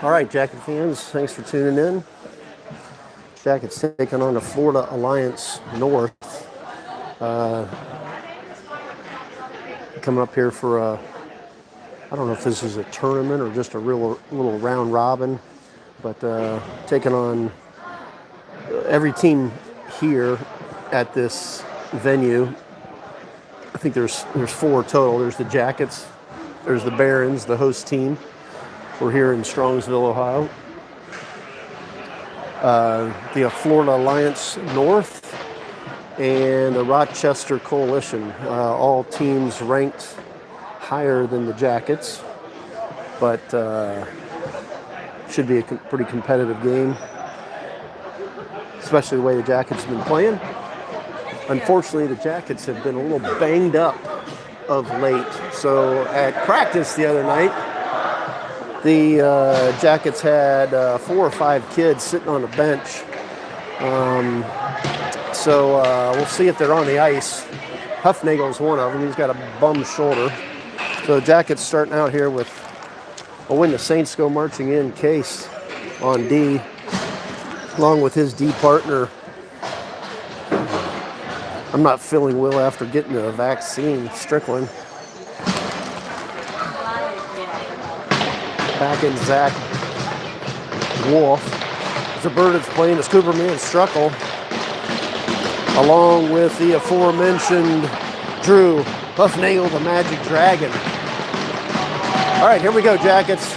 All right, Jacket fans, thanks for tuning in. Jackets taking on the Florida Alliance North. Coming up here for I don't know if this is a tournament or just a real little round robin, but taking on every team here at this venue. I think there's 4 total. There's the Jackets, there's the Barons, the host team. We're here in Strongsville, Ohio. The Florida Alliance North and the Rochester Coalition. All teams ranked higher than the Jackets, but should be a pretty competitive game, especially the way the Jackets have been playing. Unfortunately, the Jackets have been a little banged up of late. So at practice the other night, the Jackets had 4 or 5 kids sitting on a bench. So we'll see if they're on the ice. Huffnagel's one of them. He's got a bum shoulder. So the Jackets starting out here with, when the Saints go marching in, Case on D, along with his D partner. I'm not feeling well after getting the vaccine, Strickland. Back in Zach Wolf. Zabertit's playing as Cooperman Struckle, along with the aforementioned Drew Huffnagel, the Magic Dragon. All right, here we go, Jackets.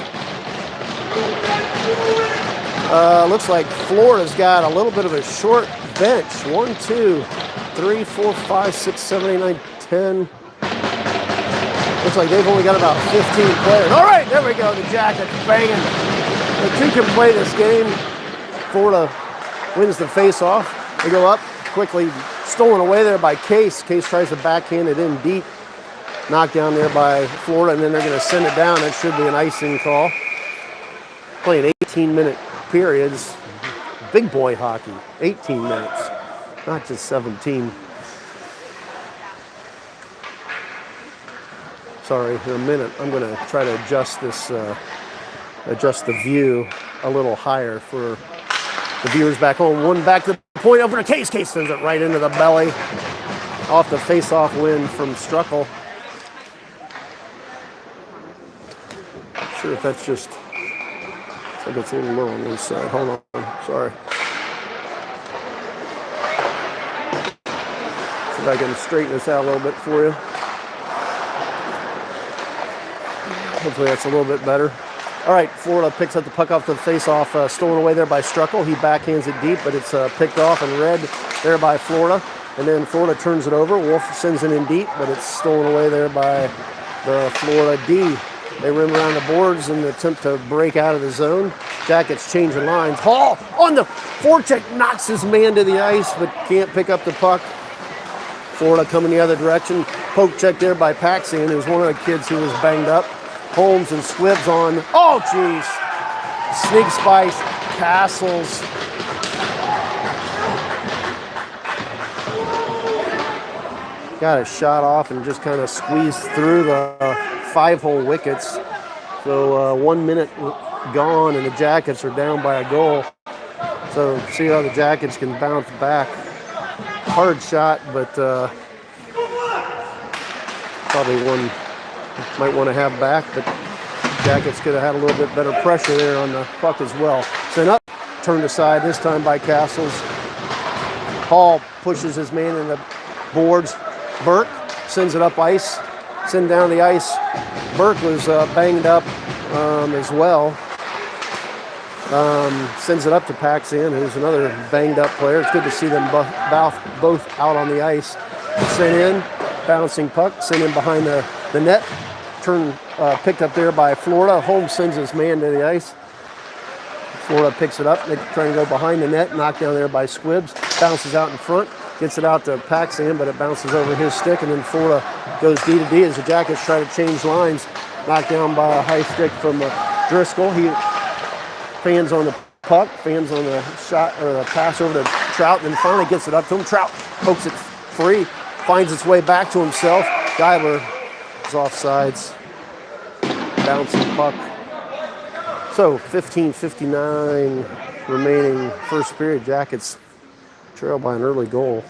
Looks like Florida's got a little bit of a short bench. 1, 2, 3, 4, 5, 6, 7, 8, 9, 10. Looks like they've only got about 15 players. All right, there we go. The Jackets banging. The 2 can play this game. Florida wins the face-off. They go up quickly, stolen away there by Case. Case tries to backhand it in deep. Knocked down there by Florida, and then they're going to send it down. That should be an icing call. Playing 18-minute periods. Big boy hockey. 18 minutes, not just 17. Sorry, in a minute, I'm going to try to adjust this, adjust the view a little higher for the viewers back home. One back to the point, over to Case. Case sends it right into the belly. Off the face-off win from Struckle. Not sure if that's just, looks like it's a little low on this side. Hold on, sorry. See if I can straighten this out a little bit for you. Hopefully that's a little bit better. All right, Florida picks up the puck off the face-off, stolen away there by Struckle. He backhands it deep, but it's picked off and read there by Florida. And then Florida turns it over. Wolf sends it in deep, but it's stolen away there by the Florida D. They rim around the boards in the attempt to break out of the zone. Jackets changing lines. Hall on the forecheck, knocks his man to the ice, but can't pick up the puck. Florida coming the other direction. Poke check there by Paxian, who's one of the kids who was banged up. Holmes and Squibbs on. Oh, geez. Sneak Spice, Castles. Got a shot off and just kind of squeezed through the 5-hole wickets. So 1 minute gone and the Jackets are down by a goal. So see how the Jackets can bounce back. Hard shot, but probably one might want to have back, but Jackets could have had a little bit better pressure there on the puck as well. Sent up, turned aside, this time by Castles. Hall pushes his man in the boards. Burke sends it up ice, send down the ice. Burke was banged up as well. Sends it up to Paxton, who's another banged-up player. It's good to see them both out on the ice. Sent in, bouncing puck, sent in behind the net. Picked up there by Florida. Holmes sends his man to the ice. Florida picks it up. They're trying to go behind the net. Knocked down there by Squibbs. Bounces out in front. Gets it out to Paxton, but it bounces over his stick. And then Florida goes D to D as the Jackets try to change lines. Knocked down by a high stick from Driscoll. He fans on the puck. Fans on the shot or the pass over to Trout. And then finally gets it up to him. Trout pokes it free. Finds its way back to himself. Geibler is offsides. Bouncing puck. So 15:59 remaining first period. Jackets trail by an early goal.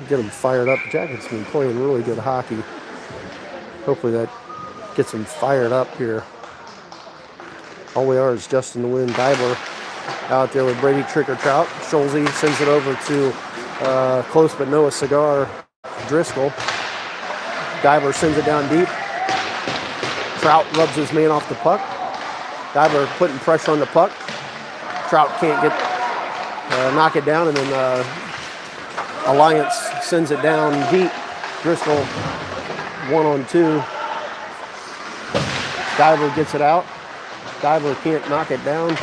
Get them fired up. The Jackets have been playing really good hockey. Hopefully that gets them fired up here. All we are is Justin the Wind. Geibler out there with Brady Tricker Trout. Schulze sends it over to close but no cigar Driscoll. Geibler sends it down deep. Trout rubs his man off the puck. Geibler putting pressure on the puck. Trout can't knock it down, and then Alliance sends it down deep. Driscoll 1-on-2. Geibler gets it out. Geibler can't knock it down.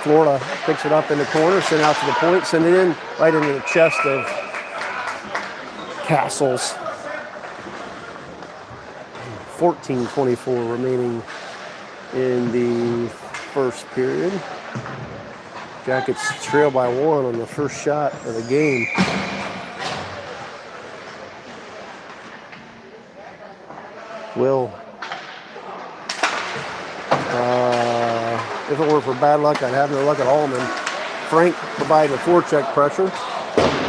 Florida picks it up in the corner, send it out to the point, send it in right into the chest of Castles. 14:24 remaining in the first period. Jackets trail by 1 on the first shot of the game. Will, if it were for bad luck, I'd have no luck at all. And Frank provided a forecheck pressure.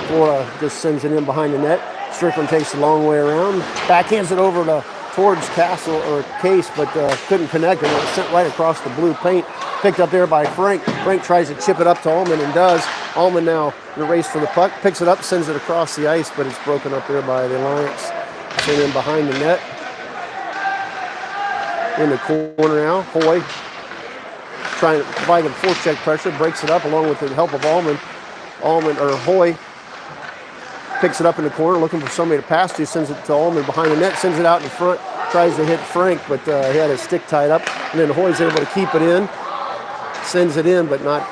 Florida just sends it in behind the net. Strickland takes the long way around. Backhands it over towards Castle or Case, but couldn't connect, and it was sent right across the blue paint. Picked up there by Frank. Frank tries to chip it up to Allman and does. Allman now in the race for the puck. Picks it up, sends it across the ice, but it's broken up there by the Alliance. Sent in behind the net. In the corner now. Hoy trying to provide him forecheck pressure. Breaks it up along with the help of Allman. Hoy picks it up in the corner, looking for somebody to pass to, sends it to Allman behind the net, sends it out in front, tries to hit Frank, but he had his stick tied up, and then Hoy's able to keep it in, sends it in, but not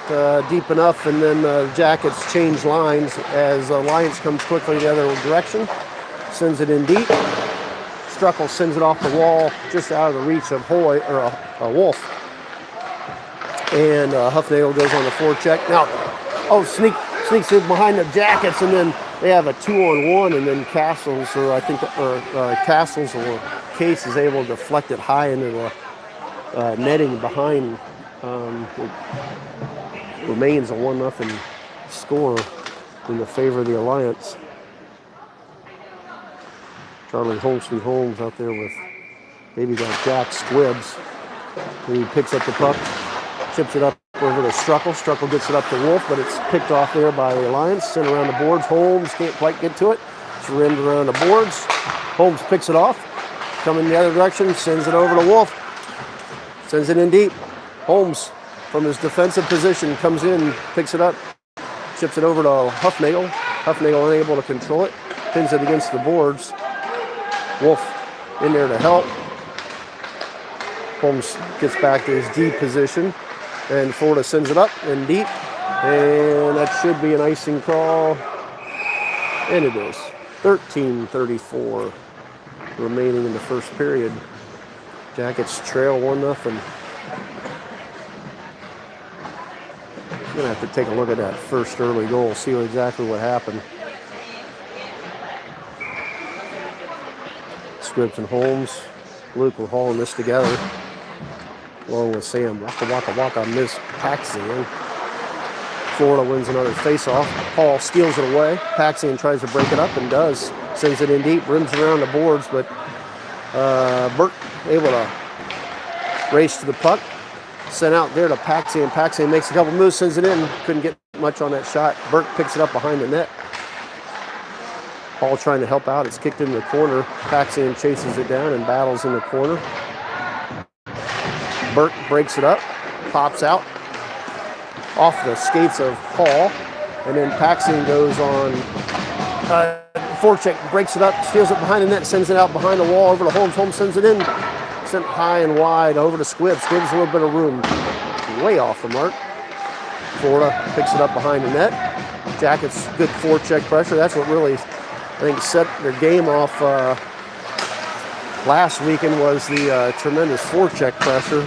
deep enough, and then Jackets change lines as Alliance comes quickly the other direction, sends it in deep. Struckle sends it off the wall, just out of the reach of Hoy, or Wolf. And Huffnagel goes on the forecheck. Now, sneaks in behind the Jackets, and then they have a 2-on-1, and then Castles or Case is able to deflect it high into the netting behind. It remains a 1-0 score in the favor of the Alliance. Charlie Holmes out there with baby got Jack Squibbs. He picks up the puck, chips it up over to Struckle. Struckle gets it up to Wolf, but it's picked off there by the Alliance. Sent around the boards. Holmes can't quite get to it. It's rimmed around the boards. Holmes picks it off. Coming the other direction, sends it over to Wolf. Sends it in deep. Holmes, from his defensive position, comes in, picks it up, chips it over to Huffnagel. Huffnagel unable to control it. Pins it against the boards. Wolf in there to help. Holmes gets back to his D position, and Florida sends it up and deep, and that should be an icing call, and it is. 13:34 remaining in the first period. Jackets trail 1-0. I'm gonna have to take a look at that first early goal, see exactly what happened. Scripps and Holmes. Luke were hauling this together, along with Sam. Waka miss Paxton. Florida wins another faceoff. Hall steals it away. Paxton tries to break it up and does. Sends it in deep, rims around the boards, but Burke able to race to the puck. Sent out there to Paxton. Paxton makes a couple moves, sends it in. Couldn't get much on that shot. Burke picks it up behind the net. Hall trying to help out. It's kicked in the corner. Paxton chases it down and battles in the corner. Burke breaks it up. pops out off the skates of Hall, and then Paxton goes on forecheck, breaks it up, steals it behind the net, sends it out behind the wall over to Holmes. Holmes sends it in, sent high and wide over to Squibb. Squibb's a little bit of room, way off the mark. Florida picks it up behind the net. Jackets, good forecheck pressure. That's what really, I think, set their game off last weekend, was the tremendous forecheck pressure,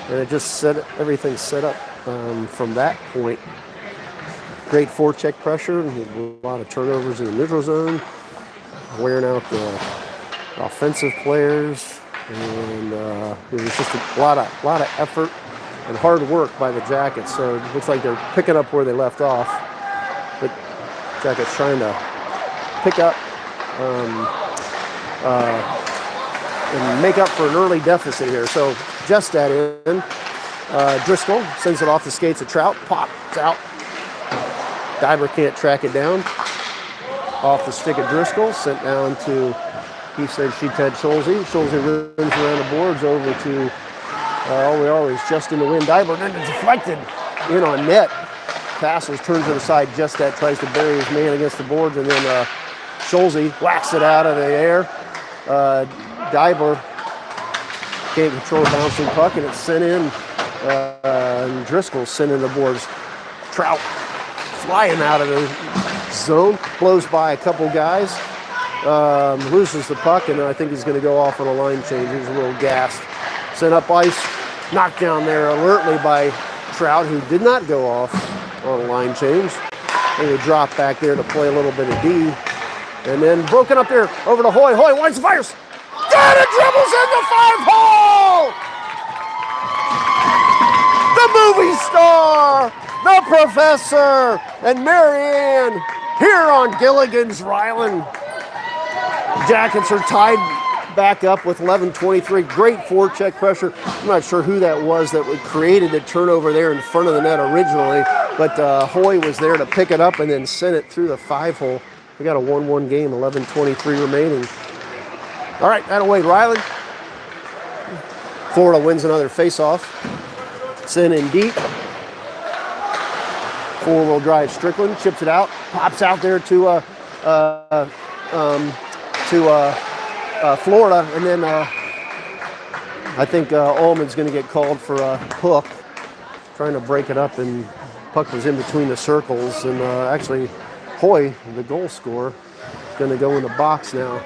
and it just set everything set up from that point. Great forecheck pressure, a lot of turnovers in the neutral zone, wearing out the offensive players, and it was just a lot of effort and hard work by the Jackets. So it looks like they're picking up where they left off, but Jackets trying to pick up and make up for an early deficit here. So just that in, Driscoll sends it off the skates of Trout, pops out. Diver can't track it down. Off the stick of Driscoll, sent down to, he said, Ted Schulze. Schulze runs around the boards over to always just in the wind. Diver then deflected in on net. Castles turns to the side, just that, tries to bury his man against the boards, and then Schulze whacks it out of the air. Diver can't control a bouncing puck, and it's sent in. And Driscoll sent in the boards. Trout flying out of the zone, blows by a couple guys, loses the puck, and I think he's going to go off on a line change. He's a little gassed. Sent up ice, knocked down there alertly by Trout, who did not go off on a line change. And he dropped back there to play a little bit of D. And then broken up there over to Hoy. Hoy winds, fires. Got it, dribbles in the 5-hole! The movie star, the professor, and Marianne here on Gilligan's Island. Jackets are tied back up with 11:23. Great forecheck pressure. I'm not sure who that was that created the turnover there in front of the net originally, but Hoy was there to pick it up and then send it through the 5-hole. We got a 1-1 game, 11:23 remaining. All right, that'll Wade Ryland. Florida wins another face-off. Sent in deep. Four-wheel drive Strickland chips it out, pops out there to Florida, and then I think Ullman's going to get called for a hook, trying to break it up, and puck was in between the circles, and actually Hoy, the goal scorer, is going to go in the box now.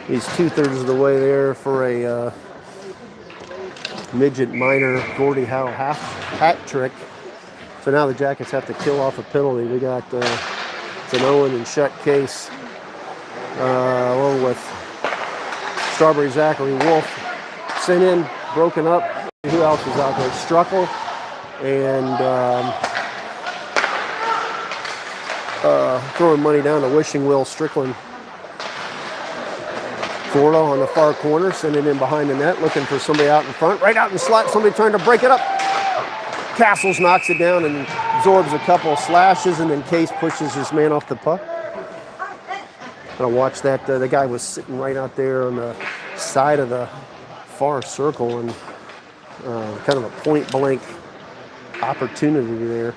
He's 2/3 of the way there for a midget minor Gordie Howe hat trick. So now the Jackets have to kill off a penalty. We got Owen and Shet Case, along with Strawberry Zachary Wolf, sent in, broken up. Who else was out there? Struckle and throwing money down to Wishing Will Strickland. Florida on the far corner, sending in behind the net, looking for somebody out in front. Right out in the slot, somebody trying to break it up. Castles knocks it down and absorbs a couple of slashes, and then Case pushes his man off the puck. Gonna watch that. The guy was sitting right out there on the side of the far circle, and kind of a point-blank opportunity there.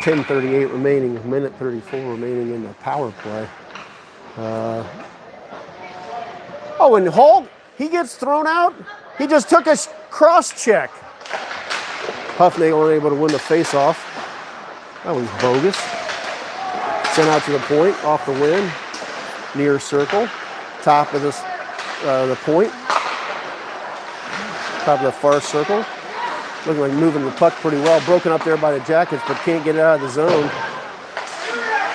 10:38 remaining, minute 34 remaining in the power play. Oh, and Hall, he gets thrown out. He just took a cross-check. Huffnagel unable to win the face-off. That was bogus. Sent out to the point, off the win. Near circle. Top of this, the point. Top of the far circle. Looking like moving the puck pretty well. Broken up there by the Jackets, but can't get it out of the zone.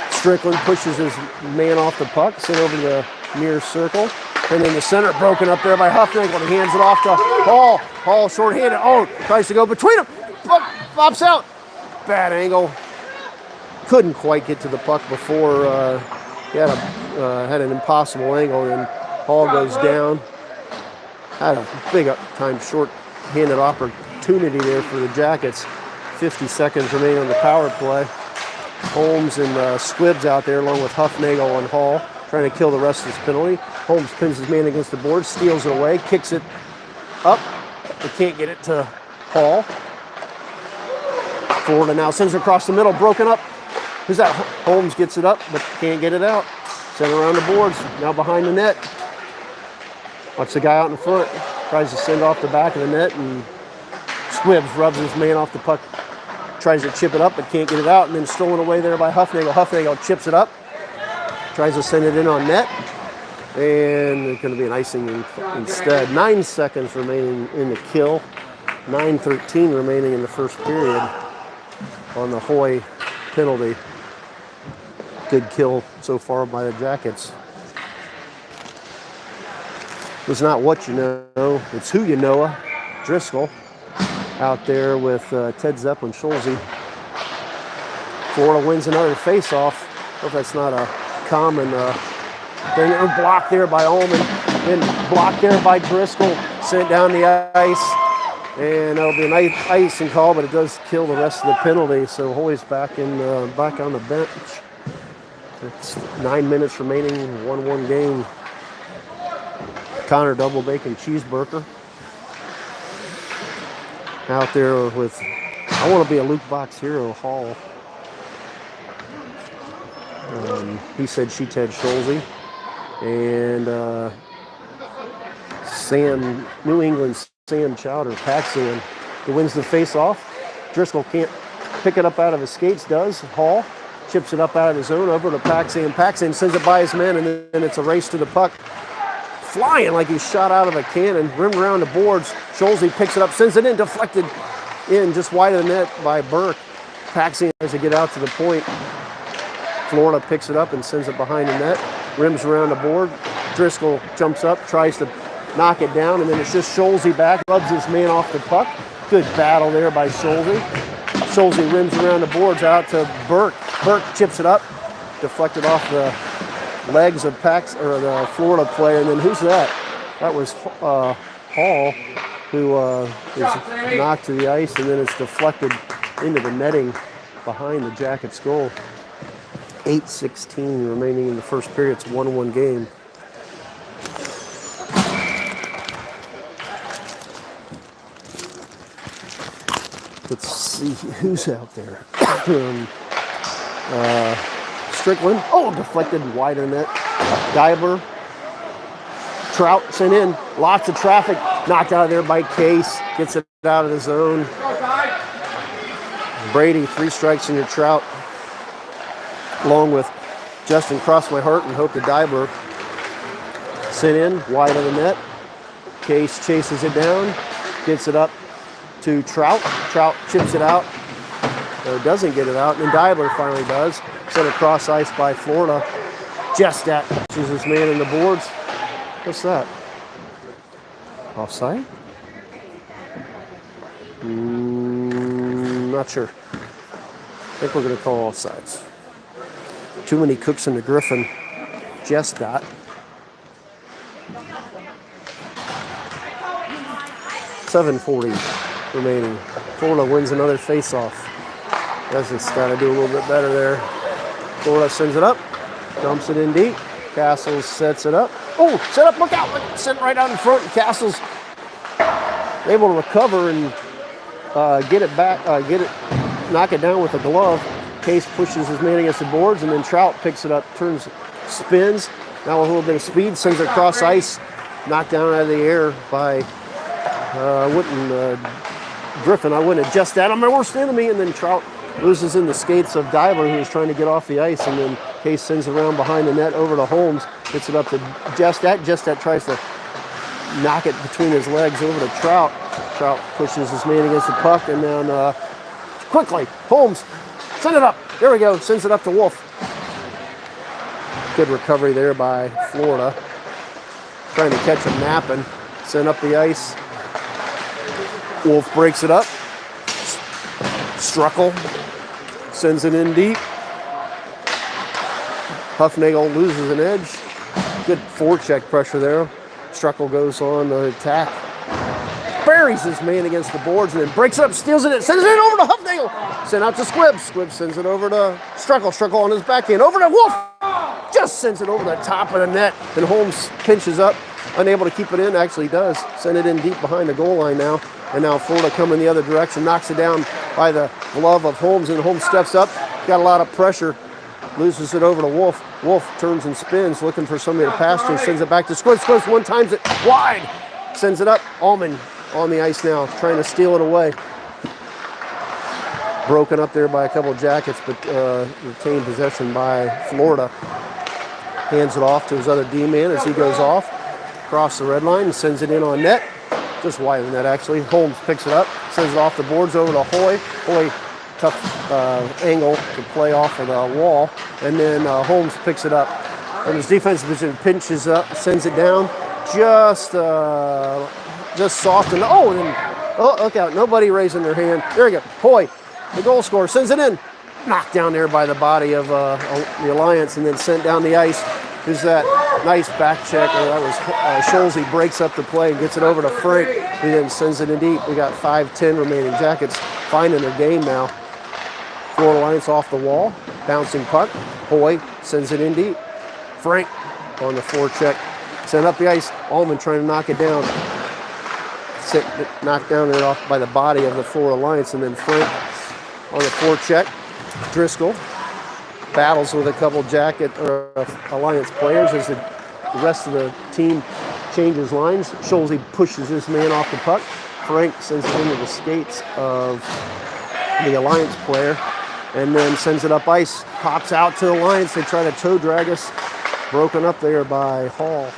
Strickland pushes his man off the puck, sent over to the near circle. And in the center, broken up there by Huffnagel. He hands it off to Hall. Hall short-handed. Oh, tries to go between them. Puck pops out. Bad angle. Couldn't quite get to the puck before he had an impossible angle. And Hall goes down. Had a big time short-handed opportunity there for the Jackets. 50 seconds remaining on the power play. Holmes and Squibbs out there along with Huffnagel and Hall, trying to kill the rest of this penalty. Holmes pins his man against the board, steals it away, kicks it up. They can't get it to Hall. Florida now sends it across the middle, broken up. Who's that? Holmes gets it up, but can't get it out. Sent around the boards, now behind the net. Watch the guy out in front. Tries to send off the back of the net, and Squibbs rubs his man off the puck. Tries to chip it up, but can't get it out, and then stolen away there by Huffnagel. Huffnagel chips it up. Tries to send it in on net. And it's going to be an icing instead. 9 seconds remaining in the kill. 9:13 remaining in the first period on the Hoy penalty. Good kill so far by the Jackets. It's not what you know, it's who you know. Driscoll out there with Ted Zeppelin, Schulze. Florida wins another face-off. Hope that's not a common thing. Blocked there by Ullman, then blocked there by Driscoll, sent down the ice. And that'll be an icing call, but it does kill the rest of the penalty. So Hoy's back on the bench. It's 9 minutes remaining, 1-1 game. Connor double bacon cheeseburger. Out there with, I want to be a Luke Box hero, Hall. He said she Ted Schulze. And New England Sam Chowder, Paxson, who wins the face-off. Driscoll can't pick it up out of his skates, does. Hall chips it up out of his own over to Paxson. Paxson sends it by his man, and then it's a race to the puck. Flying like he's shot out of a cannon, rimmed around the boards. Schulze picks it up, sends it in, deflected in just wide of the net by Burke. Paxson has to get out to the point. Florida picks it up and sends it behind the net, rims around the board. Driscoll jumps up, tries to knock it down, and then it's just Schulze back, rubs his man off the puck. Good battle there by Schulze. Schulze rims around the boards out to Burke. Burke chips it up, deflected off the legs of the Florida player, and then who's that? That was Hall, who is knocked to the ice, and then it's deflected into the netting behind the Jackets' goal. 8:16 remaining in the first period. It's a 1-1 game. Let's see who's out there. Strickland. Oh, deflected wide of net. Diber. Trout sent in. Lots of traffic. Knocked out of there by Case. Gets it out of the zone. Brady, 3 strikes in your Trout. Along with Justin Cross My Heart and Hope to Diber. Sent in. Wide of the net. Case chases it down. Gets it up to Trout. Trout chips it out. Or doesn't get it out. And Diber finally does. Sent across ice by Florida. Jestat pushes his man in the boards. What's that? Offside? Not sure. I think we're going to call offsides. Too many cooks in the Griffin. Jestat. .740 remaining. Florida wins another face-off. Doesn't got to do a little bit better there. Florida sends it up, dumps it in deep. Castles sets it up. Oh, set up, look out. Sent right out in front. Castles able to recover and get it back, knock it down with a glove. Case pushes his man against the boards, and then Trout picks it up, spins. Now with a little bit of speed, sends it across ice. Knocked down out of the air by Griffin. I wouldn't have just that. I'm my worst enemy. And then Trout loses in the skates of Diver, who was trying to get off the ice. And then Case sends it around behind the net over to Holmes. Gets it up to Jestat. Jestat tries to knock it between his legs over to Trout. Trout pushes his man against the puck. And then quickly, Holmes, send it up. There we go. Sends it up to Wolf. Good recovery there by Florida. Trying to catch him napping. Send up the ice. Wolf breaks it up. Struckle sends it in deep. Huffnagel loses an edge. Good forecheck pressure there. Struckle goes on the attack. Buries his man against the boards and then breaks it up, steals it, sends it over to Huffnagel. Sent out to Squibbs. Squibbs sends it over to Struckle. Struckle on his backhand. Over to Wolf. just sends it over the top of the net, and Holmes pinches up, unable to keep it in. Actually does send it in deep behind the goal line now, and now Florida coming the other direction, knocks it down by the glove of Holmes, and Holmes steps up, got a lot of pressure, loses it over to Wolf. Wolf turns and spins, looking for somebody to pass to, sends it back to Squibs. Squibs one times it wide, sends it up. Allman on the ice now, trying to steal it away. Broken up there by a couple of Jackets, but retained possession by Florida. Hands it off to his other D-man as he goes off, across the red line, and sends it in on net. Just wide of the net, actually. Holmes picks it up, sends it off the boards over to Hoy. Hoy, tough angle to play off of the wall, and then Holmes picks it up. And his defensive position pinches up, sends it down, just soft and look out! Nobody raising their hand. There we go. Hoy, the goal scorer, sends it in. Knocked down there by the body of the Alliance, and then sent down the ice. There's that nice back check. That was Scholze breaks up the play and gets it over to Frank. He then sends it in deep. We got 5:10 remaining. Jackets finding their game now. Florida Alliance off the wall, bouncing puck. Hoy sends it in deep. Frank on the forecheck, sent up the ice. Allman trying to knock it down. Knocked down and off by the body of the Florida Alliance, and then Frank on the forecheck. Driscoll battles with a couple Alliance players as the rest of the team changes lines. Scholze pushes his man off the puck. Frank sends it into the skates of the Alliance player and then sends it up ice. Pops out to the Alliance. They try to toe drag us. Broken up there by Hall.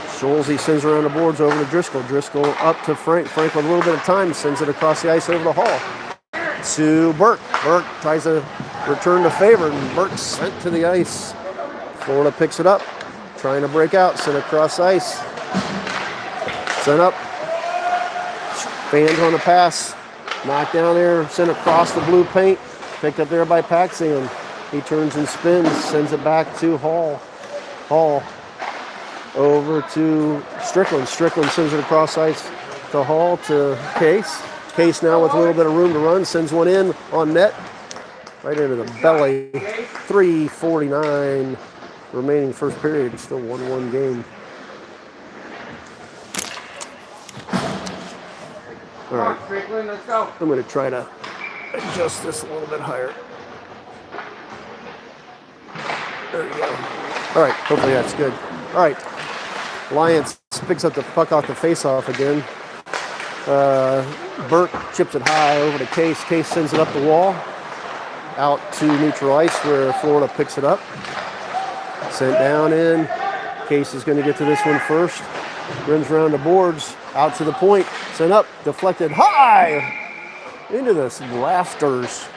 Scholze sends around the boards over to Driscoll. Driscoll up to Frank. Frank with a little bit of time sends it across the ice over to Hall. To Burke. Burke tries to return the favor, and Burke sent to the ice. Florida picks it up, trying to break out, sent across ice. Sent up. Fans on the pass. Knocked down there, sent across the blue paint. Picked up there by Paxson. He turns and spins, sends it back to Hall. Hall over to Strickland. Strickland sends it across ice to Hall to Case. Case now with a little bit of room to run, sends one in on net, right into the belly. 3:49 remaining first period, still 1-1 game. All right, I'm going to try to adjust this a little bit higher. There we go. All right, hopefully that's good. All right, Alliance picks up the puck off the face-off again. Burke chips it high over to Case. Case sends it up the wall, out to neutral ice where Florida picks it up. Sent down in. Case is going to get to this one first. Rims around the boards, out to the point. Sent up, deflected high into the rafters.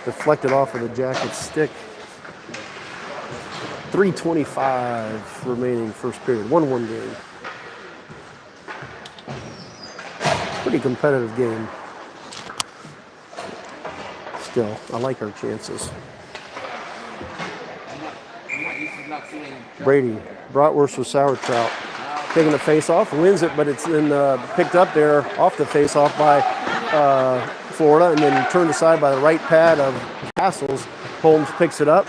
Deflected off of the Jackets stick. 3:25 remaining first period. 1-1 game. Pretty competitive game. Still, I like our chances. Brady, bratwurst with sauerkraut. Taking the face-off, wins it, but it's then picked up there off the face-off by Florida, and then turned aside by the right pad of Castles. Holmes picks it up,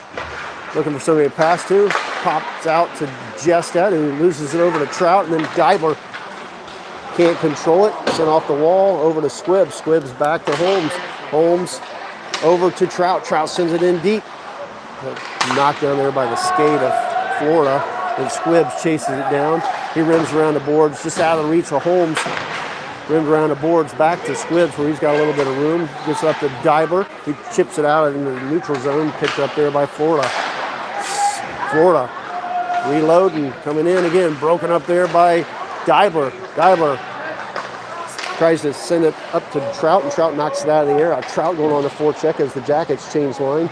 looking for somebody to pass to. Pops out to Jestad, who loses it over to Trout, and then Geibler can't control it. Sent off the wall over to Squibbs. Squibbs back to Holmes. Holmes over to Trout. Trout sends it in deep. Knocked down there by the skate of Florida. And Squibbs chases it down. He rims around the boards, just out of the reach of Holmes. Rims around the boards back to Squibbs, where he's got a little bit of room. Gets up to Geibler. He chips it out into the neutral zone. Picked up there by Florida. Florida reloading, coming in again. Broken up there by Geibler. Geibler tries to send it up to Trout, and Trout knocks it out of the air. Trout going on the forecheck as the Jackets change line.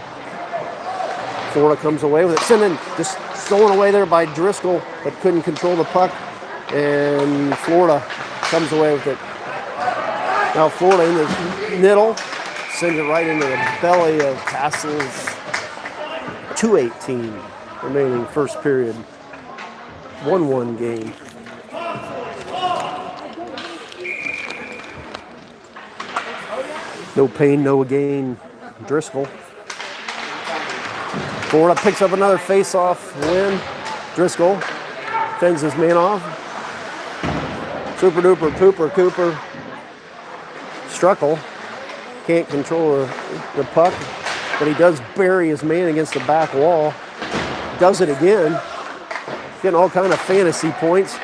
Florida comes away with it. Sending just stolen away there by Driscoll, but couldn't control the puck. And Florida comes away with it. Now Florida in the middle, sends it right into the belly of Castles. 2:18 remaining first period. 1-1 game. No pain, no gain. Driscoll. Florida picks up another face-off win. Driscoll fends his man off. Super duper pooper Cooper. Struckle can't control the puck, but he does bury his man against the back wall. Does it again. Getting all kind of fantasy points.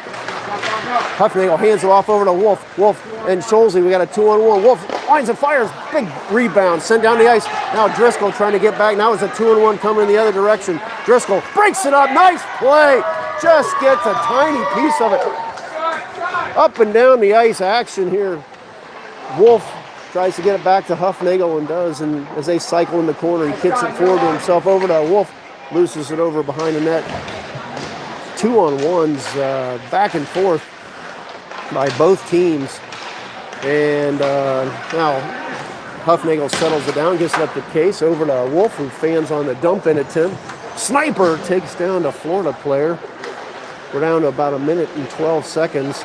Hufnagel hands it off over to Wolf. Wolf and Scholze, we got a 2-on-1. Wolf lines and fires. Big rebound. Sent down the ice. Now Driscoll trying to get back. Now it's a 2-on-1 coming in the other direction. Driscoll breaks it up. Nice play. Just gets a tiny piece of it. Up and down the ice action here. Wolf tries to get it back to Hufnagel and does. And as they cycle in the corner, he kicks it forward to himself over to Wolf. Looses it over behind the net. 2-on-1s back and forth by both teams. And now Hufnagel settles it down, gets it up to Case, over to Wolf, who fans on the dump-in attempt. Sniper takes down the Florida player. We're down to about 1 minute and 12 seconds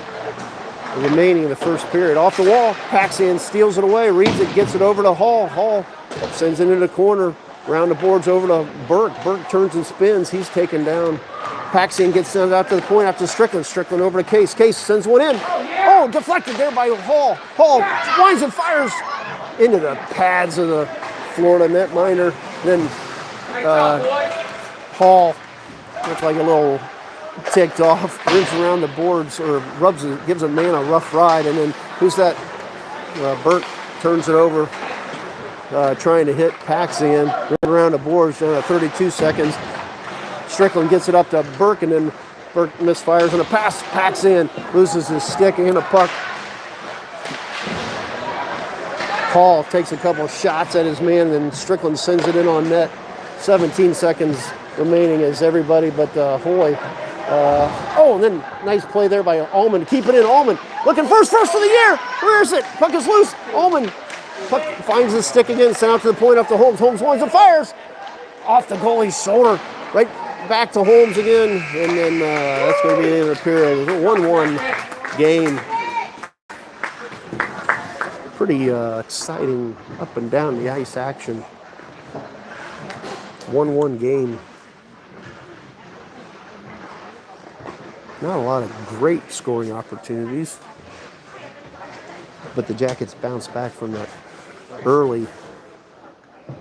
remaining in the first period. Off the wall, Paxian steals it away, reads it, gets it over to Hall. Hall sends it into the corner, round the boards over to Burke. Burke turns and spins. He's taken down. Paxian gets sent out to the point after Strickland. Strickland over to Case. Case sends one in. Oh, deflected there by Hall. Hall winds and fires into the pads of the Florida netminder. Then Hall looks like a little ticked off, rims around the boards, or gives a man a rough ride. And then who's that? Burke turns it over, trying to hit Paxian. Ran around the boards down at 32 seconds. Strickland gets it up to Burke, and then Burke misfires on a pass. Paxian loses his stick and a puck. Hall takes a couple of shots at his man, and then Strickland sends it in on net. 17 seconds remaining as everybody but Hoy. And then nice play there by Allman. Keep it in. Allman looking first of the year. Where is it? Puck is loose. Allman. Puck finds his stick again. Sent out to the point up to Holmes. Holmes winds and fires. Off the goalie's shoulder. Right back to Holmes again. And then that's going to be the end of the period. It was a 1-1 game. Pretty exciting up and down the ice action. 1-1 game. Not a lot of great scoring opportunities, but the Jackets bounced back from that early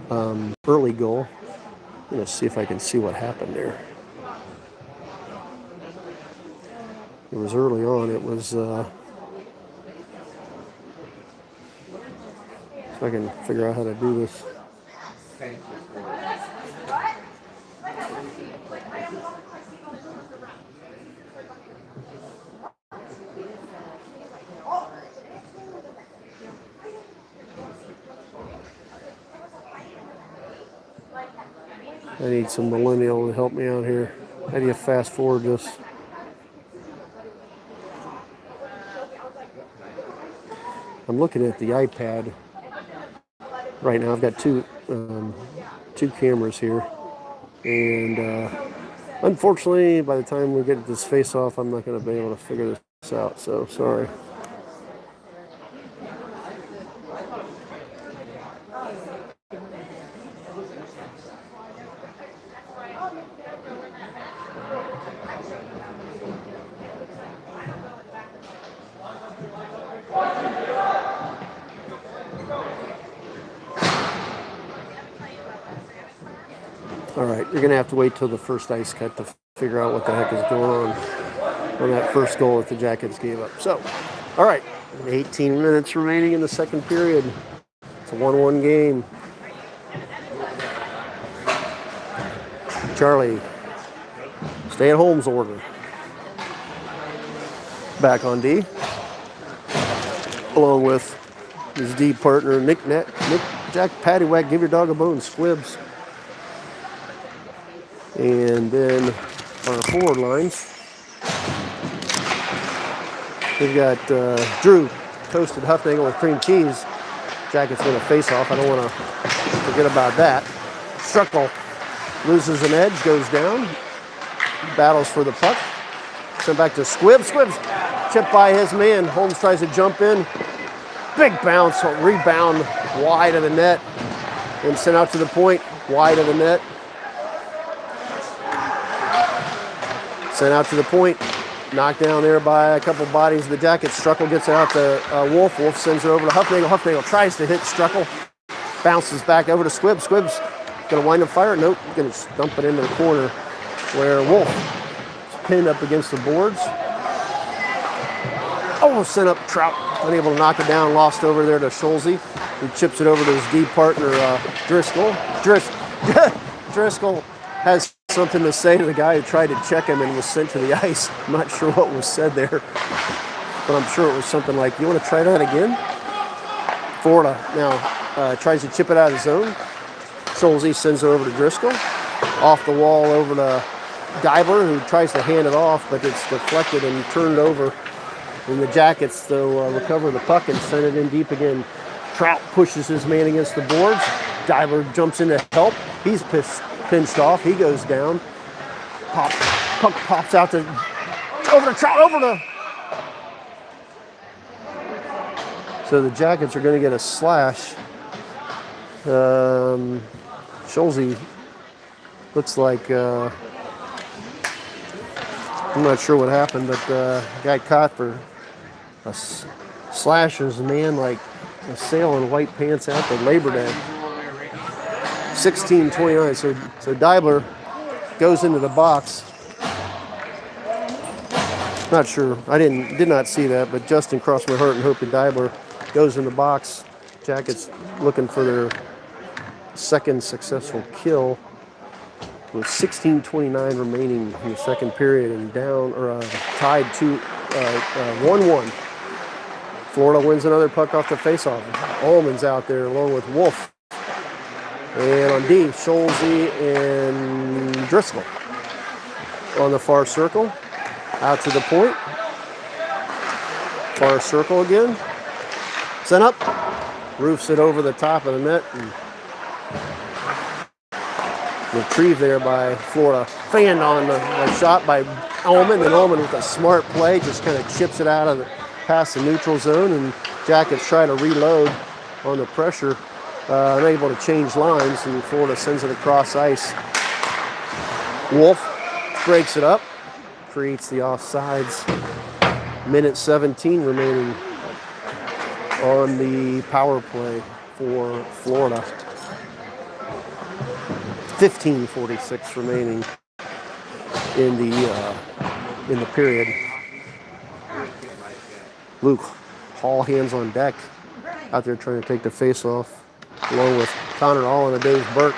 goal. I'm going to see if I can see what happened there. It was early on. It was, so I can figure out how to do this. I need some millennial to help me out here. How do you fast forward this? I'm looking at the iPad right now. I've got two cameras here, and unfortunately, by the time we get this face off, I'm not going to be able to figure this out. So sorry. All right, you're going to have to wait till the first ice cut to figure out what the heck is going on that first goal that the Jackets gave up. So, all right, 18 minutes remaining in the second period. It's a 1-1 game. Charlie, stay at Holmes order. Back on D, along with his D partner, Nick Jack Paddywhack, give your dog a bone, Squibs. And then on our forward lines, we've got Drew toasted Hufnagel with cream cheese. Jackets win a face-off. I don't want to forget about that. Struckle loses an edge, goes down, battles for the puck. Sent back to Squibbs. Squibbs chipped by his man. Holmes tries to jump in. Big bounce, rebound wide of the net, and sent out to the point, wide of the net. Sent out to the point. Knocked down there by a couple bodies of the Jackets. Struckle gets it out to Wolf. Wolf sends it over to Huffnagel. Huffnagel tries to hit Struckle. Bounces back over to Squibbs. Squibbs going to wind up fire. Nope. Going to dump it into the corner where Wolf is pinned up against the boards. Oh, sent up Trout. Unable to knock it down. Lost over there to Schulze. He chips it over to his D partner, Driscoll. Driscoll has something to say to the guy who tried to check him and was sent to the ice. I'm not sure what was said there, but I'm sure it was something like, "You want to try that again?" Florida now tries to chip it out of zone. Schulze sends it over to Driscoll. Off the wall over to Geibler, who tries to hand it off, but it's deflected and turned over. And the Jackets, though, recover the puck and send it in deep again. Trout pushes his man against the boards. Geibler jumps in to help. He's pinched off. He goes down. Puck pops out to over to Trout. Over to. So the Jackets are going to get a slash. Schulze looks like I'm not sure what happened, but got caught for a slash his man like a sail in white pants out to Labor Day. 16:29. So Geibler goes into the box. Not sure. I did not see that, but Justin crossed my heart and hoped that Geibler goes in the box. Jackets looking for their second successful kill with 16:29 remaining in the second period and down or tied to 1-1. Florida wins another puck off the faceoff. Ullman's out there along with Wolf. And on D, Schulze and Driscoll on the far circle. Out to the point. Far circle again. Sent up. Roofs it over the top of the net. And retrieved there by Florida. Fanned on the shot by Ullman. And Ullman with a smart play just kind of chips it out of past the neutral zone. And Jackets try to reload on the pressure. Unable to change lines, and Florida sends it across ice. Wolf breaks it up, creates the offsides. Minute 17 remaining on the power play for Florida. 15:46 remaining in the period. Luke Hall hands on deck, out there trying to take the face off, along with Connor Allen and Dave Burke.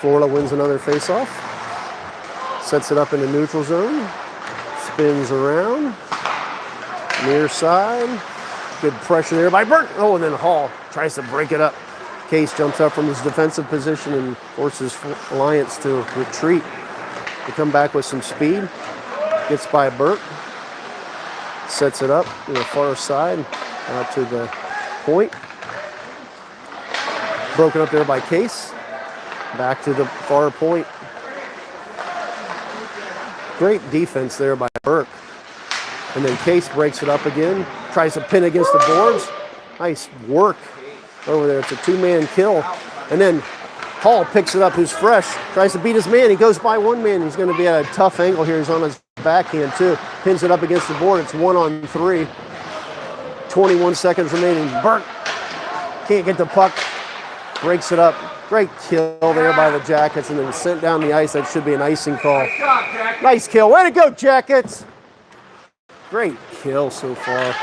Florida wins another face-off. Sets it up in the neutral zone. Spins around. Near side. Good pressure there by Burke. Oh, and then Hall tries to break it up. Case jumps up from his defensive position and forces Alliance to retreat. They come back with some speed. Gets by Burke. Sets it up to the far side. Out to the point. Broken up there by Case. Back to the far point. Great defense there by Burke. And then Case breaks it up again. Tries to pin against the boards. Nice work over there. It's a two-man kill. And then Hall picks it up, who's fresh. Tries to beat his man. He goes by one man. He's going to be at a tough angle here. He's on his backhand, too. Pins it up against the board. It's 1-on-3. 21 seconds remaining. Burke can't get the puck. Breaks it up. Great kill there by the Jackets, and then sent down the ice. That should be an icing call. Nice kill. Way to go, Jackets. Great kill so far.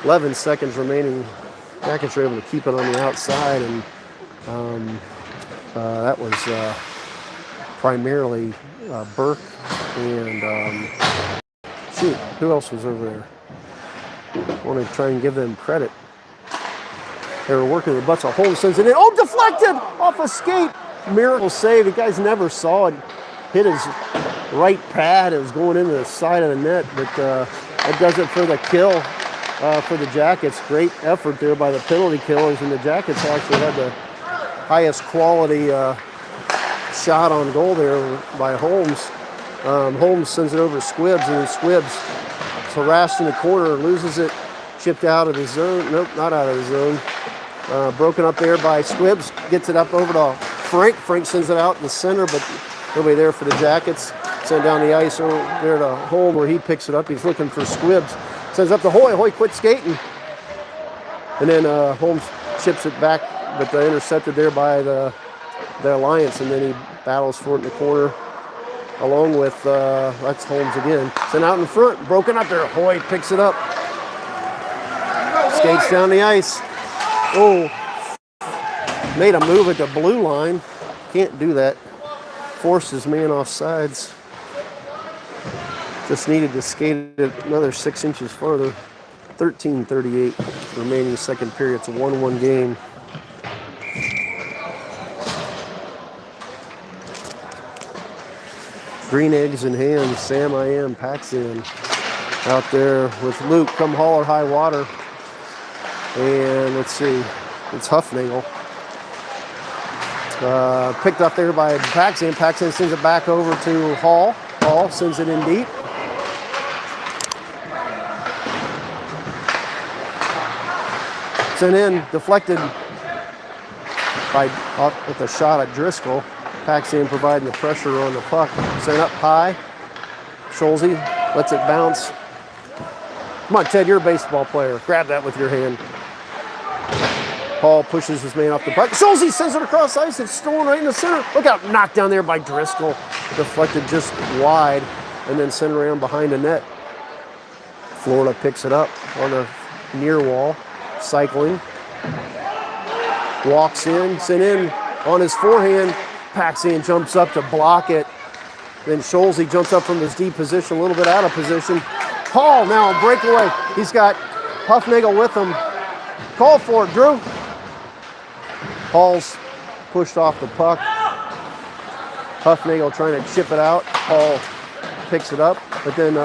11 seconds remaining. Jackets were able to keep it on the outside, and that was primarily Burke and shoot, who else was over there? I want to try and give them credit. They were working the butts of Holmes, sends it in. Oh, deflected off a skate. Miracle save. You guys never saw it. Hit his right pad. It was going into the side of the net, but that does it for the kill for the Jackets. Great effort there by the penalty killers, and the Jackets actually had the highest quality shot on goal there by Holmes. Holmes sends it over to Squibbs, and then Squibbs is harassed in the corner, loses it, chipped out of the zone. Nope, not out of the zone. Broken up there by Squibbs, gets it up over to Frank. Frank sends it out in the center, but nobody there for the Jackets. Send down the ice over there to Holm where he picks it up. He's looking for Squibbs. Sends up to Hoy. Hoy quit skating. And then Holmes chips it back, but intercepted there by the Alliance. And then he battles for it in the corner along with, that's Holmes again. Sent out in front, broken up there. Hoy picks it up. Skates down the ice. Oh, made a move at the blue line. Can't do that. Forced his man off sides. Just needed to skate it another 6 inches farther. 13:38 remaining second period. It's a 1-1 game. Green eggs in hand. Sam I am packs in. Out there with Luke. Come haul or high water. And let's see. It's Huffnagel. Picked up there by Paxton. Paxton sends it back over to Hall. Hall sends it in deep. Sent in, deflected with a shot at Driscoll. Paxton providing the pressure on the puck. Sent up high. Schulze lets it bounce. Come on, Ted, you're a baseball player. Grab that with your hand. Hall pushes his man off the puck. Schulze sends it across ice. It's stolen right in the center. Look out, knocked down there by Driscoll. Deflected just wide and then sent around behind the net. Florida picks it up on the near wall. Cycling. Walks in, sent in on his forehand. Paxton jumps up to block it. Then Schulze jumps up from his deep position, a little bit out of position. Hall now on breakaway. He's got Huffnagel with him. Call for it, Drew. Hall's pushed off the puck. Huffnagel trying to chip it out. Hall picks it up, but then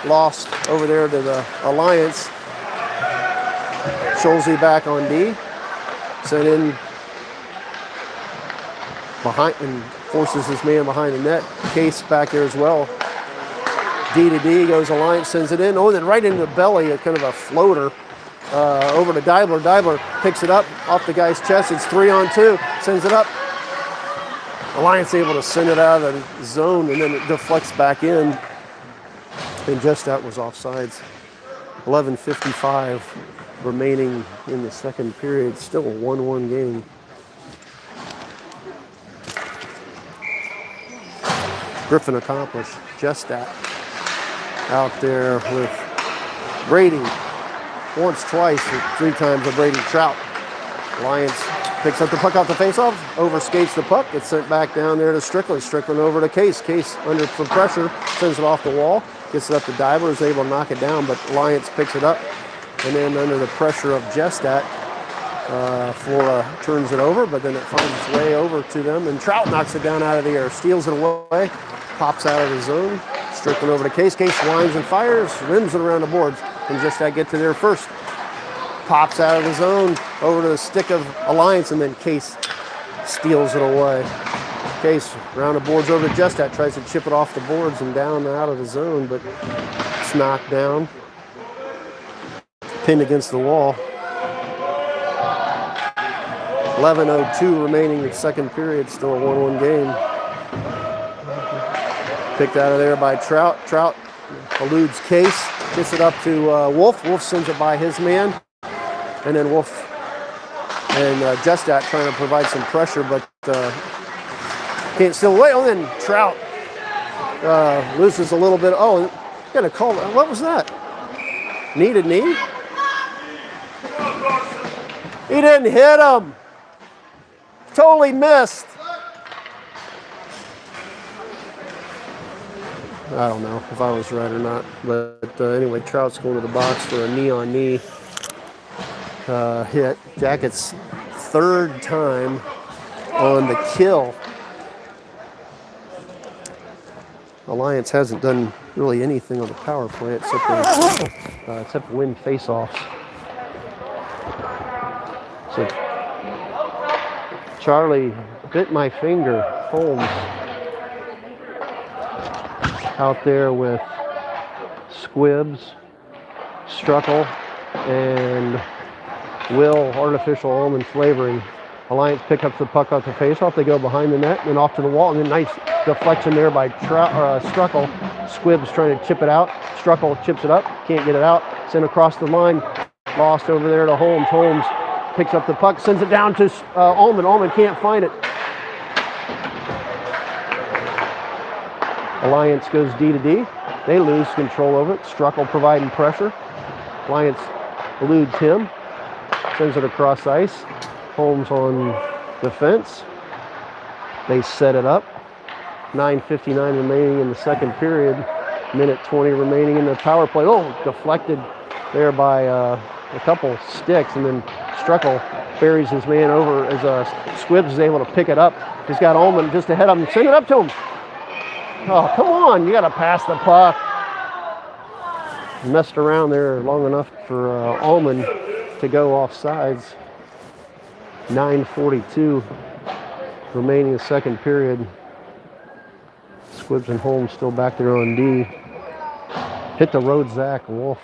lost over there to the Alliance. Schulze back on D. Sent in behind and forces his man behind the net. Case back there as well. D to D goes Alliance, sends it in. Oh, and then right into the belly, a kind of a floater. Over to Deibler. Deibler picks it up off the guy's chest. It's 3-on-2. Sends it up. Alliance able to send it out of the zone, and then it deflects back in. And just that was offsides. 11:55 remaining in the second period. Still a 1-1 game. Griffin accomplished just that. Out there with Brady. Once, twice, or 3 times of Brady Trout. Alliance picks up the puck off the faceoff, overskates the puck. It's sent back down there to Strickland. Strickland over to Case. Case under some pressure, sends it off the wall. Gets it up to Deibler, is able to knock it down, but Alliance picks it up. And then under the pressure of Jestat, Flora turns it over, but then it finds its way over to them, and Trout knocks it down out of the air, steals it away, pops out of the zone. Strickland over to Case. Case winds and fires, rims it around the boards, and Jestat get to there first. Pops out of the zone, over to the stick of Alliance, and then Case steals it away. Case around the boards over to Jestat, tries to chip it off the boards and down and out of the zone, but it's knocked down. Pinned against the wall. 11:02 remaining in the second period, still a 1-1 game. Picked out of there by Trout. Trout eludes Case, gets it up to Wolf. Wolf sends it by his man. And then Wolf and Jestat trying to provide some pressure, but can't steal away. Oh, then Trout loses a little bit. Oh, got a call. What was that? Knee to knee? He didn't hit him. Totally missed. I don't know if I was right or not. But anyway, Trout's going to the box for a knee-on-knee hit. Jackets' third time on the kill. Alliance hasn't done really anything on the power play except win face-offs. So Charlie bit my finger. Holmes out there with Squibbs, Struckle, and Will artificial almond flavoring. Alliance pick up the puck off the faceoff. They go behind the net and off to the wall. And then nice deflection there by Struckle. Squibbs trying to chip it out. Struckle chips it up. Can't get it out. Sent across the line. Lost over there to Holmes. Holmes picks up the puck. Sends it down to Allman. Allman can't find it. Alliance goes D to D. They lose control over it. Struckle providing pressure. Alliance eludes him. Sends it across ice. Holmes on defense. They set it up. 9:59 remaining in the second period. Minute 20 remaining in the power play. Oh, deflected there by a couple sticks, and then Struckle buries his man over as Squibbs is able to pick it up. He's got Allman just ahead of him. Send it up to him. Oh, come on. You got to pass the puck. Messed around there long enough for Allman to go off sides. 9:42 remaining in the second period. Squibbs and Holmes still back there on D. Hit the road, Zach Wolf.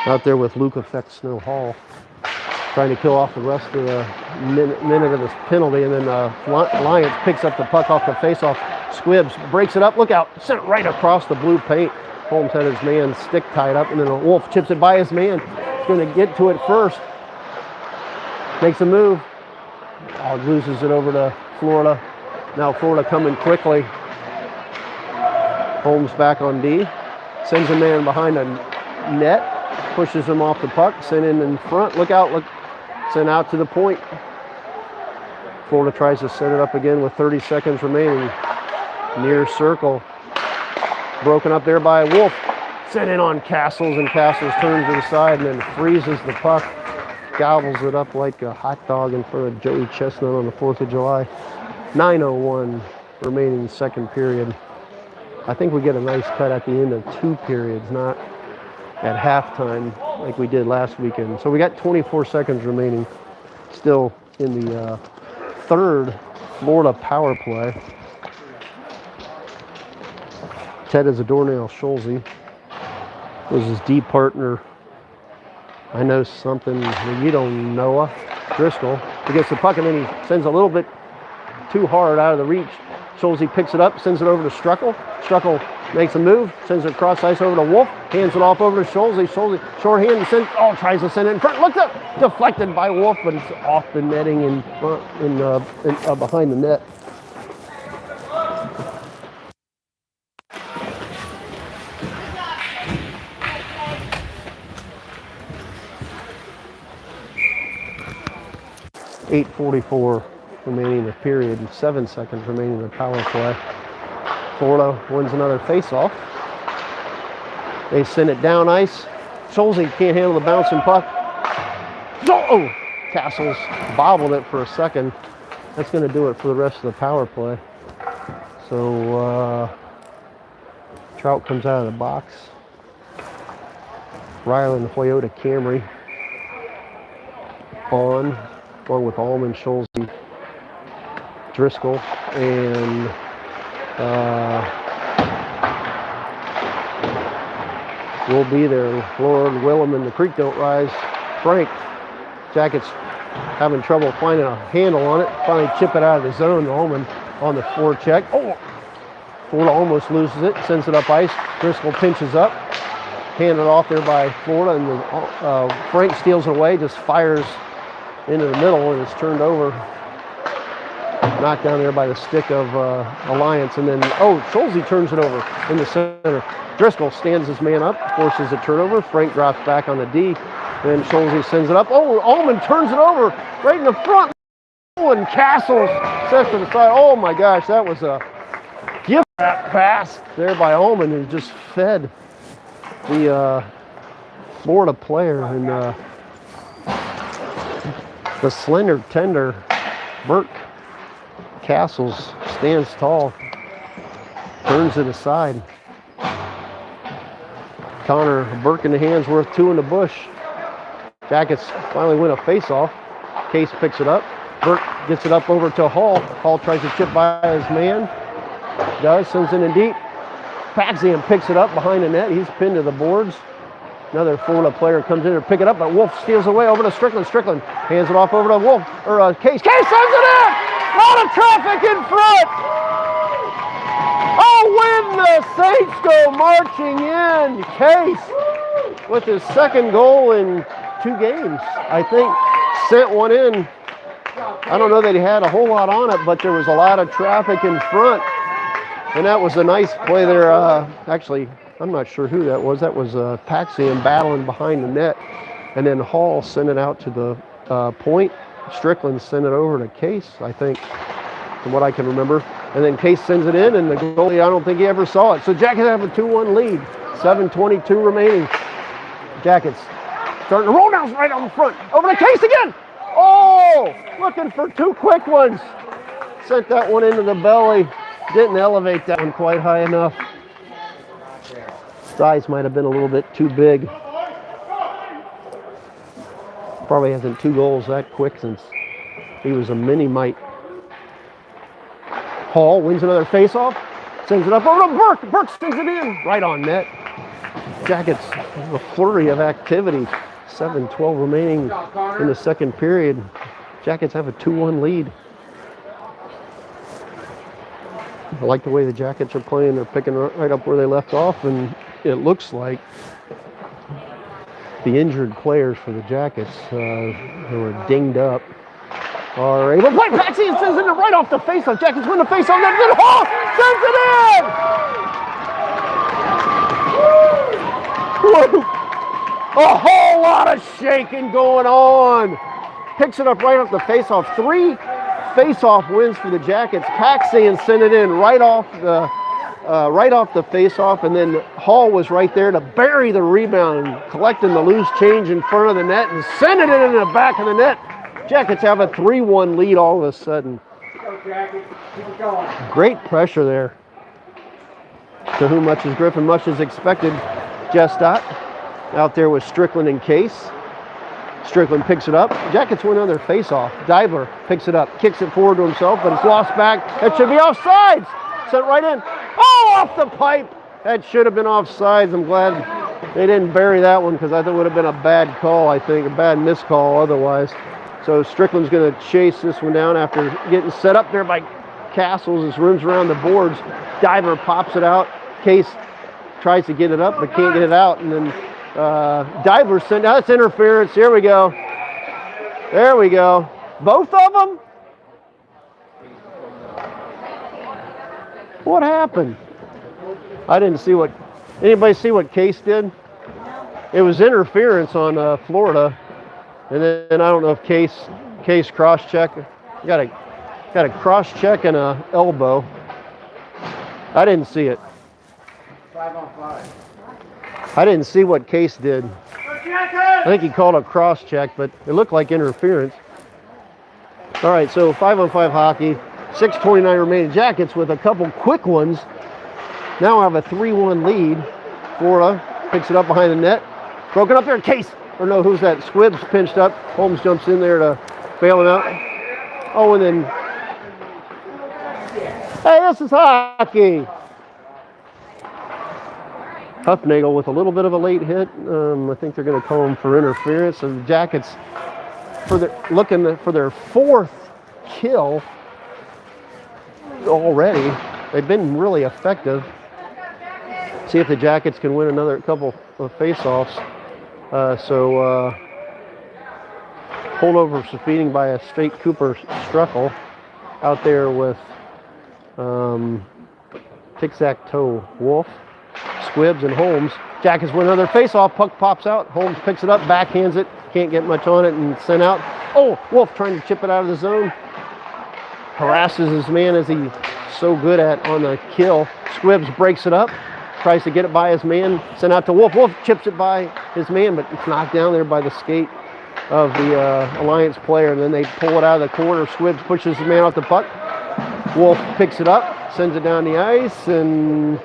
Out there with Luke Effect Snow Hall. Trying to kill off the rest of the minute of this penalty. And then Alliance picks up the puck off the faceoff. Squibbs breaks it up. Look out. Sent it right across the blue paint. Holmes had his man stick tied up. And then Wolf chips it by his man. He's going to get to it first. Makes a move. Oh, loses it over to Florida. Now Florida coming quickly. Holmes back on D. Sends a man behind a net. Pushes him off the puck. Sent in front. Look out. Look. Sent out to the point. Florida tries to set it up again with 30 seconds remaining. Near circle. Broken up there by Wolf. Sent in on Castles, and Castles turns to the side and then freezes the puck. Gobbles it up like a hot dog in front of Joey Chestnut on the 4th of July. 9:01 remaining second period. I think we get a nice cut at the end of two periods, not at halftime like we did last weekend. So we got 24 seconds remaining still in the third Florida power play. Ted Isidornell Schulze was his D partner. I know something that you don't know. Driscoll. He gets the puck and then he sends a little bit too hard out of the reach. Schulze picks it up, sends it over to Struckle. Struckle makes a move, sends it across ice over to Wolf, hands it off over to Schulze. Schulze, shorthand, tries to send it in front. Look up, deflected by Wolf, but it's off the netting in front, behind the net. .8:44 remaining in the period and 7 seconds remaining in the power play. Florida wins another face-off. They send it down ice. Schulze can't handle the bouncing puck. Oh! Castles bobbled it for a second. That's going to do it for the rest of the power play. So Trout comes out of the box. Ryland Toyota Camry on, along with Allman, Schulze, Driscoll, and we'll be there. Lord Willem and the Creek Don't Rise. Frank, Jackets having trouble finding a handle on it. Finally chip it out of the zone. Allman on the forecheck. Oh! Florida almost loses it. Sends it up ice. Driscoll pinches up. Handed off there by Florida, and Frank steals it away. Just fires into the middle, and it's turned over. Knocked down there by the stick of Alliance, and then, Schulze turns it over in the center. Driscoll stands his man up, forces a turnover. Frank drops back on the D, and Schulze sends it up. Oh, Allman turns it over right in the front. And Castles sets to the side. Oh my gosh, that was a gift that pass there by Allman, who just fed the Florida player, and the slender, tender Burke Castles stands tall, turns it aside. Connor Burke in the hands, worth two in the bush. Jackets finally win a face-off. Case picks it up. Burke gets it up over to Hall. Hall tries to chip by his man. Does, sends it in deep. Paxian picks it up behind the net. He's pinned to the boards. Another Florida player comes in to pick it up, but Wolf steals away over to Strickland. Strickland hands it off over to Wolf, or Case. Case sends it in! A lot of traffic in front! Oh, when the Saints go marching in, Case, with his second goal in 2 games, I think, sent one in. I don't know that he had a whole lot on it, but there was a lot of traffic in front. And that was a nice play there. Actually, I'm not sure who that was. That was Paxian battling behind the net. And then Hall sent it out to the point. Strickland sent it over to Case, I think, from what I can remember. And then Case sends it in, and the goalie, I don't think he ever saw it. So Jackets have a 2-1 lead. 7:22 remaining. Jackets starting to roll down right on the front. Over to Case again. Oh, looking for 2 quick ones. Sent that one into the belly. Didn't elevate that one quite high enough. Size might have been a little bit too big. Probably hasn't 2 goals that quick since he was a mini-mite. Hall wins another face-off. Sends it up over to Burke. Burke sends it in. Right on net. Jackets, a flurry of activity. 7:12 remaining in the second period. Jackets have a 2-1 lead. I like the way the Jackets are playing. They're picking right up where they left off, and it looks like the injured players for the Jackets who were dinged up are able to play. Paxian sends it right off the face-off. Jackets win the face-off. Then Hall sends it in! Woo! A whole lot of shaking going on. Picks it up right off the face-off. 3 face-off wins for the Jackets. Paxian sent it in right off the face-off, and then Hall was right there to bury the rebound, collecting the loose change in front of the net and sending it in the back of the net. Jackets have a 3-1 lead all of a sudden. Great pressure there. To whom much is Griffin, much is expected. Jestot out there with Strickland and Case. Strickland picks it up. Jackets win another face-off. Dibler picks it up, kicks it forward to himself, but it's lost back. That should be offsides. Sent right in. Oh, off the pipe. That should have been offsides. I'm glad they didn't bury that one because I think it would have been a bad call, I think, a bad missed call otherwise. So Strickland's going to chase this one down after getting set up there by Castles. His room's around the boards. Diver pops it out. Case tries to get it up but can't get it out, and then Diver sent, that's interference. Here we go. There we go. Both of them? What happened? I didn't see what, anybody see what Case did? It was interference on Florida. And then I don't know if Case cross-check. Got a cross-check and a elbow. I didn't see it. 5-on-5. I didn't see what Case did. I think he called a cross-check, but it looked like interference. All right, so 5-on-5 hockey. 6:29 remaining. Jackets with a couple quick ones. Now have a 3-1 lead. Florida picks it up behind the net. Broken up there. Case. Or no, who's that? Squibbs pinched up. Holmes jumps in there to bail it out. Oh, and then... Hey, this is hockey. Huffnagel with a little bit of a late hit. I think they're going to call him for interference. So the Jackets looking for their 4th kill already. They've been really effective. See if the Jackets can win another couple of face-offs. Holdover defeating by a straight Cooper Struckle out there with tic-tac-toe Wolf, Squibbs, and Holmes. Jackets win another face-off. Puck pops out. Holmes picks it up, backhands it. Can't get much on it and sent out. Oh, Wolf trying to chip it out of the zone. Harasses his man as he's so good at on the kill. Squibbs breaks it up. Tries to get it by his man. Sent out to Wolf. Wolf chips it by his man, but it's knocked down there by the skate of the Alliance player. And then they pull it out of the corner. Squibbs pushes the man off the puck. Wolf picks it up, sends it down the ice, and...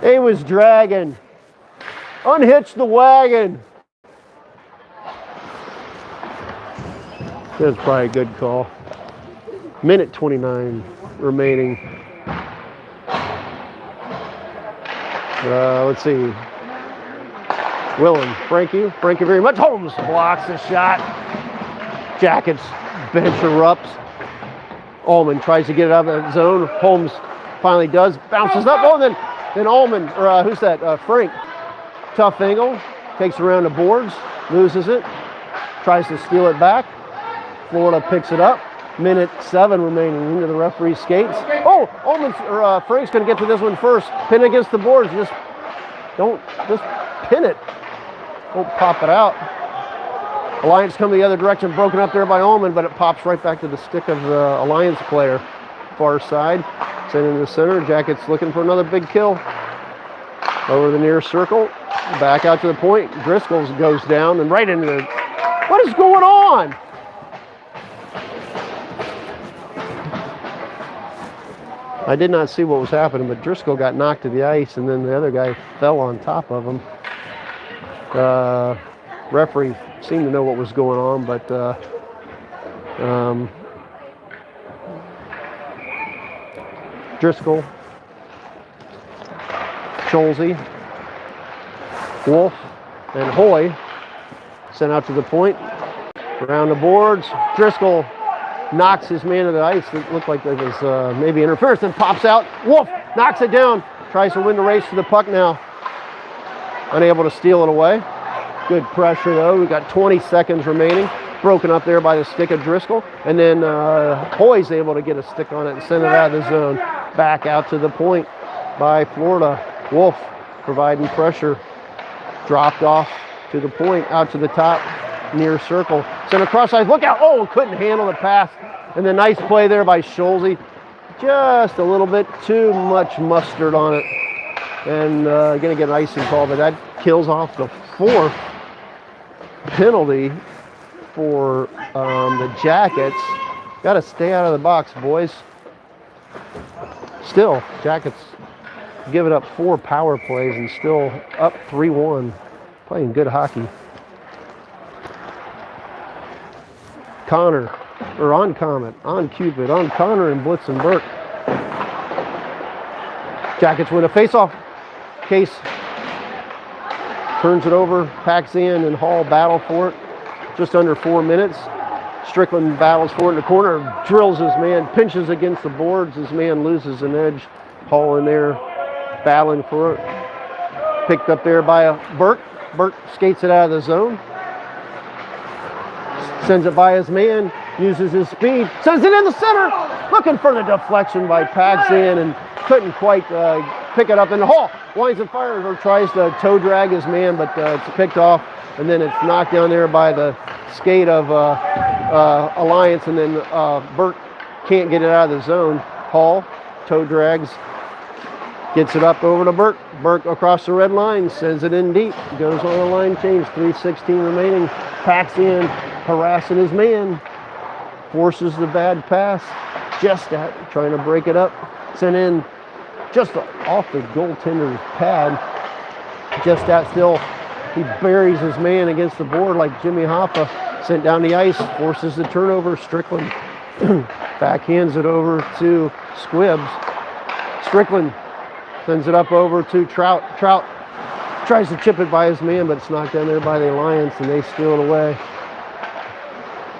he was dragging. Unhitch the wagon. That's probably a good call. Minute 29. remaining. Let's see. Willen, thank you very much. Holmes blocks the shot. Jackets bench erupts. Allman tries to get it out of the zone. Holmes finally does. Bounces up. Oh, then Allman, or who's that? Frank. Tough angle. Takes around the boards. Loses it. Tries to steal it back. Florida picks it up. Minute 7 remaining into the referee's skates. Oh, Allman, or Frank's going to get to this one first. Pin against the boards. Just pin it. Don't pop it out. Alliance come the other direction, broken up there by Allman, but it pops right back to the stick of the Alliance player. Far side, sent into the center. Jackets looking for another big kill. Over the near circle, back out to the point. Driscoll goes down and right into the... What is going on? I did not see what was happening, but Driscoll got knocked to the ice, and then the other guy fell on top of him. Referee seemed to know what was going on, but Driscoll, Scholze, Wolf, and Hoy sent out to the point. Around the boards, Driscoll knocks his man to the ice. It looked like there was maybe interference, then pops out. Wolf knocks it down, tries to win the race to the puck now. Unable to steal it away. Good pressure though. We've got 20 seconds remaining. Broken up there by the stick of Driscoll. And then Hoy's able to get a stick on it and send it out of the zone. Back out to the point by Florida. Wolf providing pressure. Dropped off to the point, out to the top, near circle. Sent across ice. Look out. Oh, couldn't handle the pass. And then nice play there by Scholze. Just a little bit too much mustard on it. And going to get an icing call, but that kills off the 4th penalty for the Jackets. Got to stay out of the box, boys. Still, Jackets giving up 4 power plays and still up 3-1. Playing good hockey. Connor, or on Comet, on Cupid, on Connor and Blitzenberg. Jackets win a faceoff. Case turns it over, packs in, and Hall battle for it. Just under 4 minutes. Strickland battles for it in the corner, drills his man, pinches against the boards. His man loses an edge. Hall in there battling for it. Picked up there by Burke. Burke skates it out of the zone. Sends it by his man, uses his speed, sends it in the center. Looking for the deflection by Paxson and couldn't quite pick it up in the Hall. Winds and fires or tries to toe drag his man, but it's picked off, and then it's knocked down there by the skate of Alliance, and then Burke can't get it out of the zone. Hall toe drags, gets it up over to Burke. Burke across the red line, sends it in deep, goes on a line change, 3:16 remaining. Packs in, harassing his man, forces the bad pass. Just trying to break it up, sent in just off the goaltender's pad. Just still, he buries his man against the board like Jimmy Hoffa. Sent down the ice, forces the turnover. Strickland backhands it over to Squibbs. Strickland sends it up over to Trout. Trout tries to chip it by his man, but it's knocked down there by the Alliance, and they steal it away.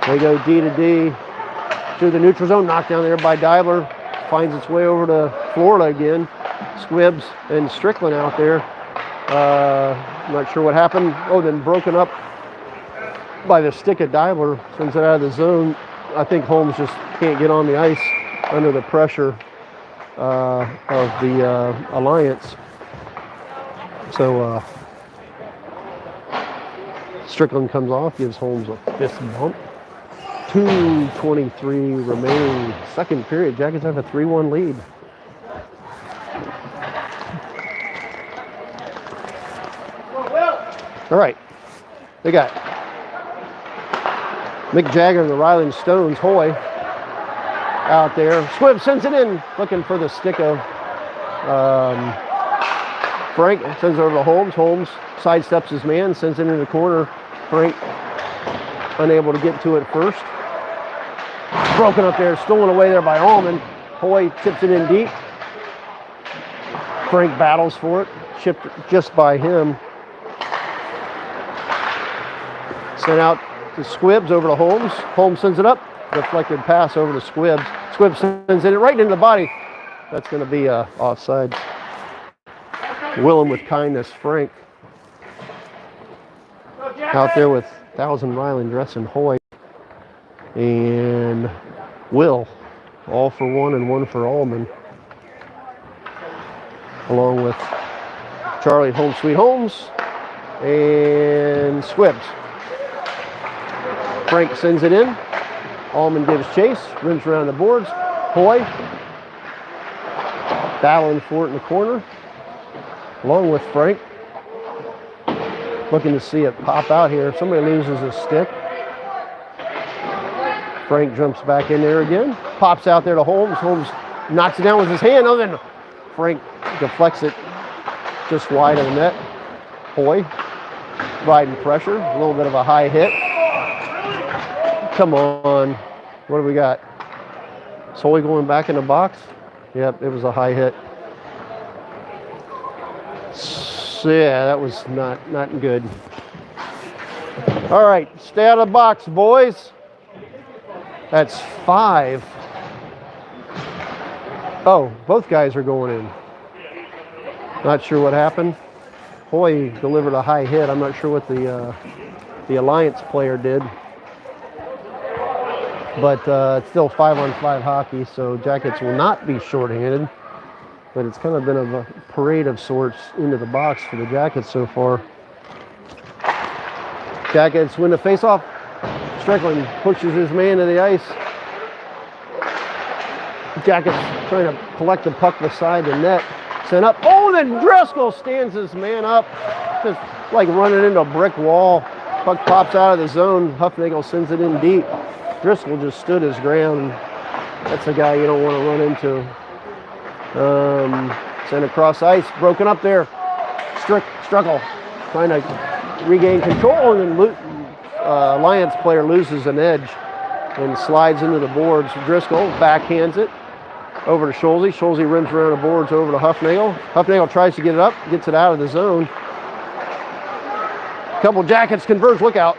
They go D to D to the neutral zone, knocked down there by Deibler. Finds its way over to Florida again. Squibbs and Strickland out there. Not sure what happened. Oh, then broken up by the stick of Deibler. Sends it out of the zone. I think Holmes just can't get on the ice under the pressure of the Alliance. So Strickland comes off, gives Holmes a fist bump. 2:23 remaining second period. Jackets have a 3-1 lead. All right, they got Mick Jagger and the Ryland Stones. Hoy out there. Squibb sends it in, looking for the stick of Frank. Sends it over to Holmes. Holmes sidesteps his man, sends it into the corner. Frank unable to get to it first. Broken up there, stolen away there by Allman. Hoy tips it in deep. Frank battles for it. Chipped just by him. Sent out to Squibbs over to Holmes. Holmes sends it up. Deflected pass over to Squibbs. Squibbs sends it right into the body. That's going to be offside. Willem with kindness. Frank out there with Thousand Mile and Dress and Hoy. And Will. All for one and one for Allman. Along with Charlie Home Sweet Holmes and Squibbs. Frank sends it in. Allman gives chase, rims around the boards. Hoy battling for it in the corner, along with Frank. Looking to see it pop out here. If somebody loses a stick, Frank jumps back in there again. Pops out there to Holmes. Holmes knocks it down with his hand. Oh, then Frank deflects it just wide of the net. Hoy riding pressure. A little bit of a high hit. Come on. What do we got? Is Hoy going back in the box? Yep, it was a high hit. So, yeah, that was not good. All right, stay out of the box, boys. That's 5. Oh, both guys are going in. Not sure what happened. Hoy delivered a high hit. I'm not sure what the Alliance player did. But it's still 5-on-5 hockey, so Jackets will not be shorthanded. But it's kind of been a parade of sorts into the box for the Jackets so far. Jackets win the faceoff. Strickland pushes his man to the ice. Jackets trying to collect the puck beside the net. Sent up. Oh, then Driscoll stands his man up. Just like running into a brick wall. Puck pops out of the zone. Huffnagel sends it in deep. Driscoll just stood his ground. That's a guy you don't want to run into. Sent across ice, broken up there. Struckle trying to regain control, and then Alliance player loses an edge and slides into the boards. Driscoll backhands it over to Schulze. Schulze rims around the boards over to Huffnagel. Huffnagel tries to get it up, gets it out of the zone. Couple Jackets converge. Look out.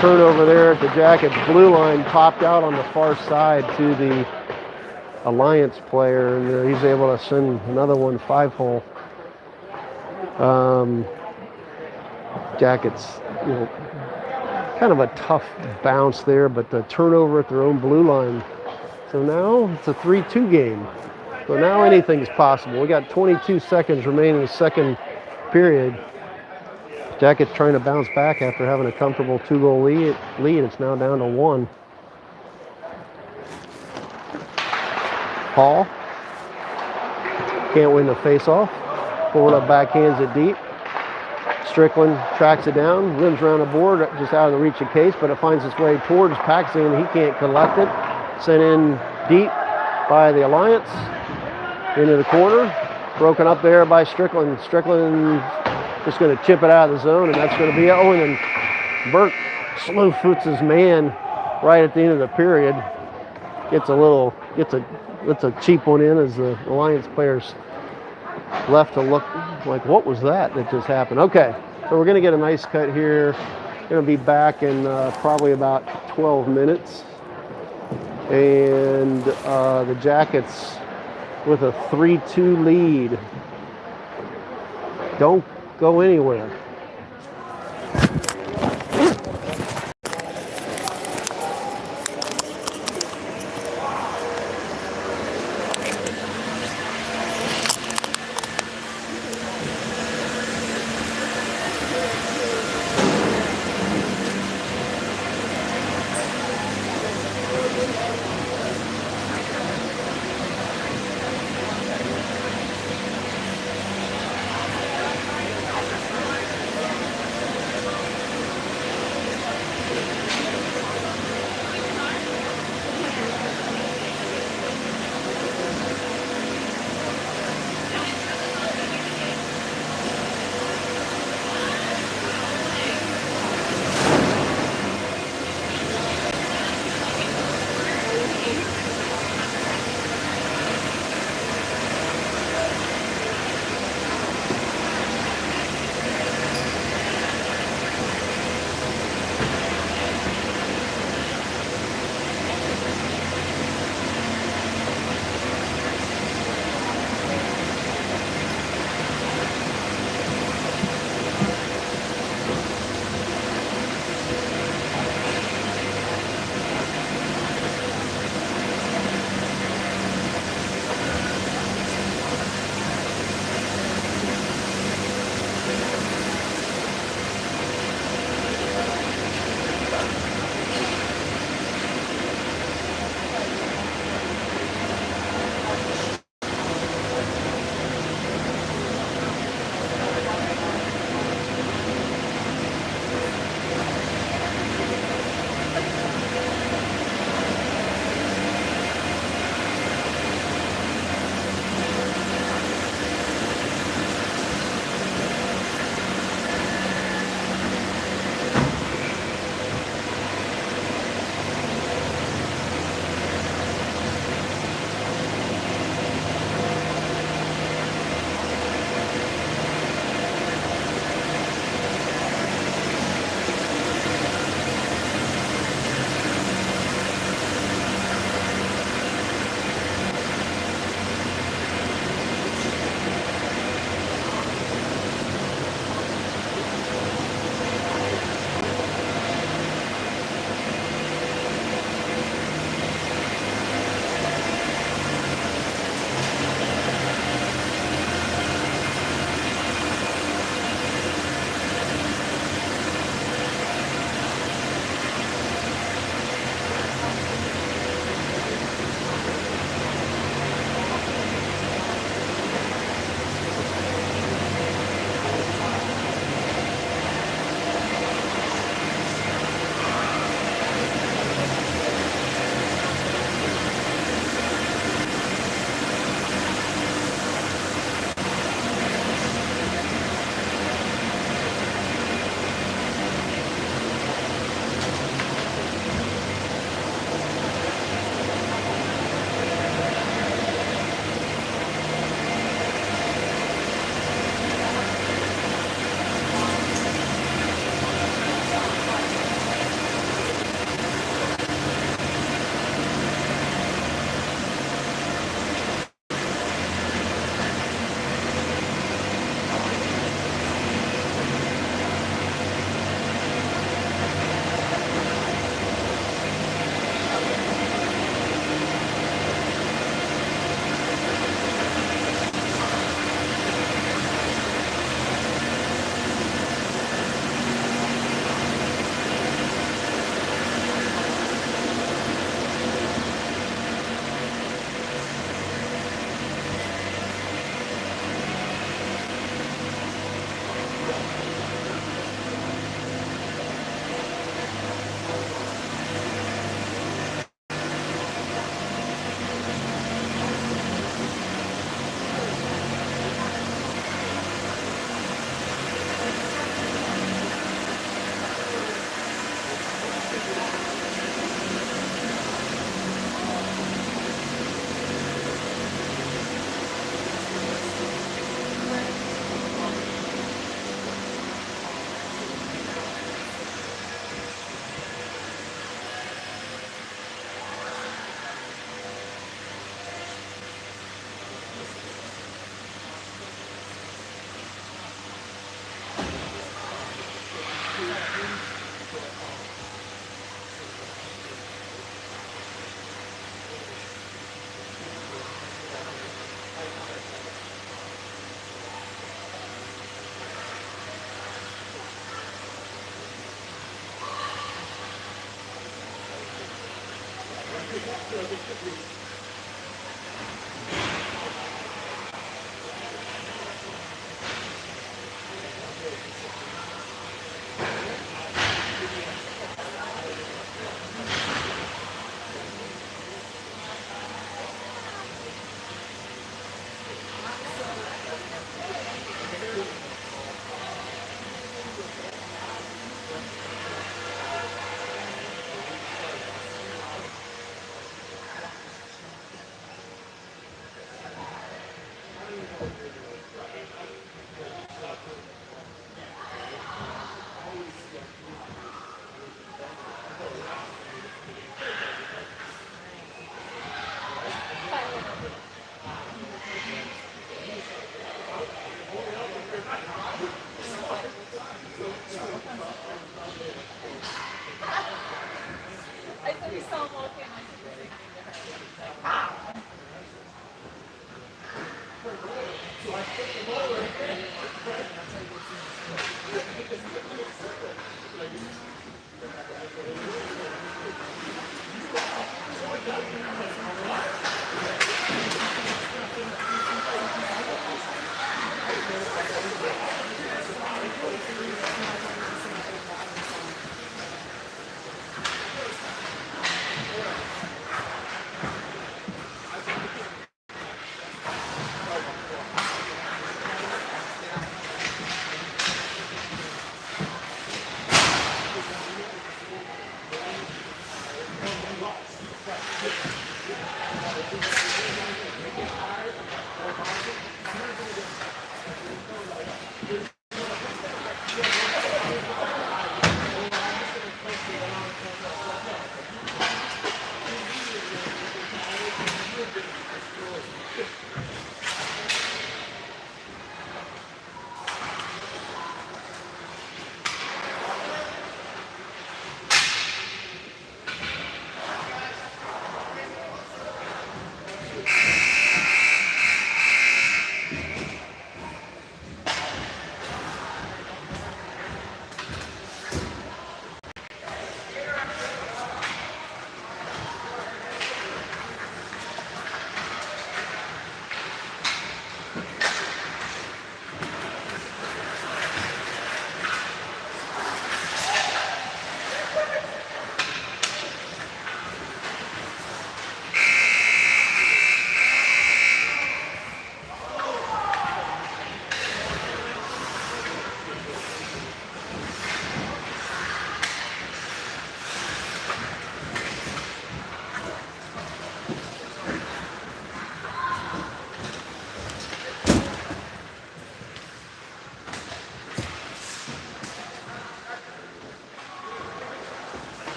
Turnover there at the Jackets blue line, popped out on the far side to the Alliance player, and he's able to send another one 5-hole. Jackets, kind of a tough bounce there, but the turnover at their own blue line. So now it's a 3-2 game. So now anything's possible. We got 22 seconds remaining in the second period. Jackets trying to bounce back after having a comfortable 2-goal lead. It's now down to 1. Hall can't win the faceoff. Florida backhands it deep. Strickland tracks it down, rims around the board, just out of the reach of Case, but it finds its way towards Paxton. He can't collect it. Sent in deep by the Alliance. Into the corner. Broken up there by Strickland. Strickland just going to chip it out of the zone, and that's going to be it. Oh, and then Burke slow foots his man right at the end of the period. Gets a cheap one in as the Alliance players left to look like, what was that just happened? Okay, so we're going to get a nice cut here. Going to be back in probably about 12 minutes. And the Jackets with a 3-2 lead. Don't go anywhere.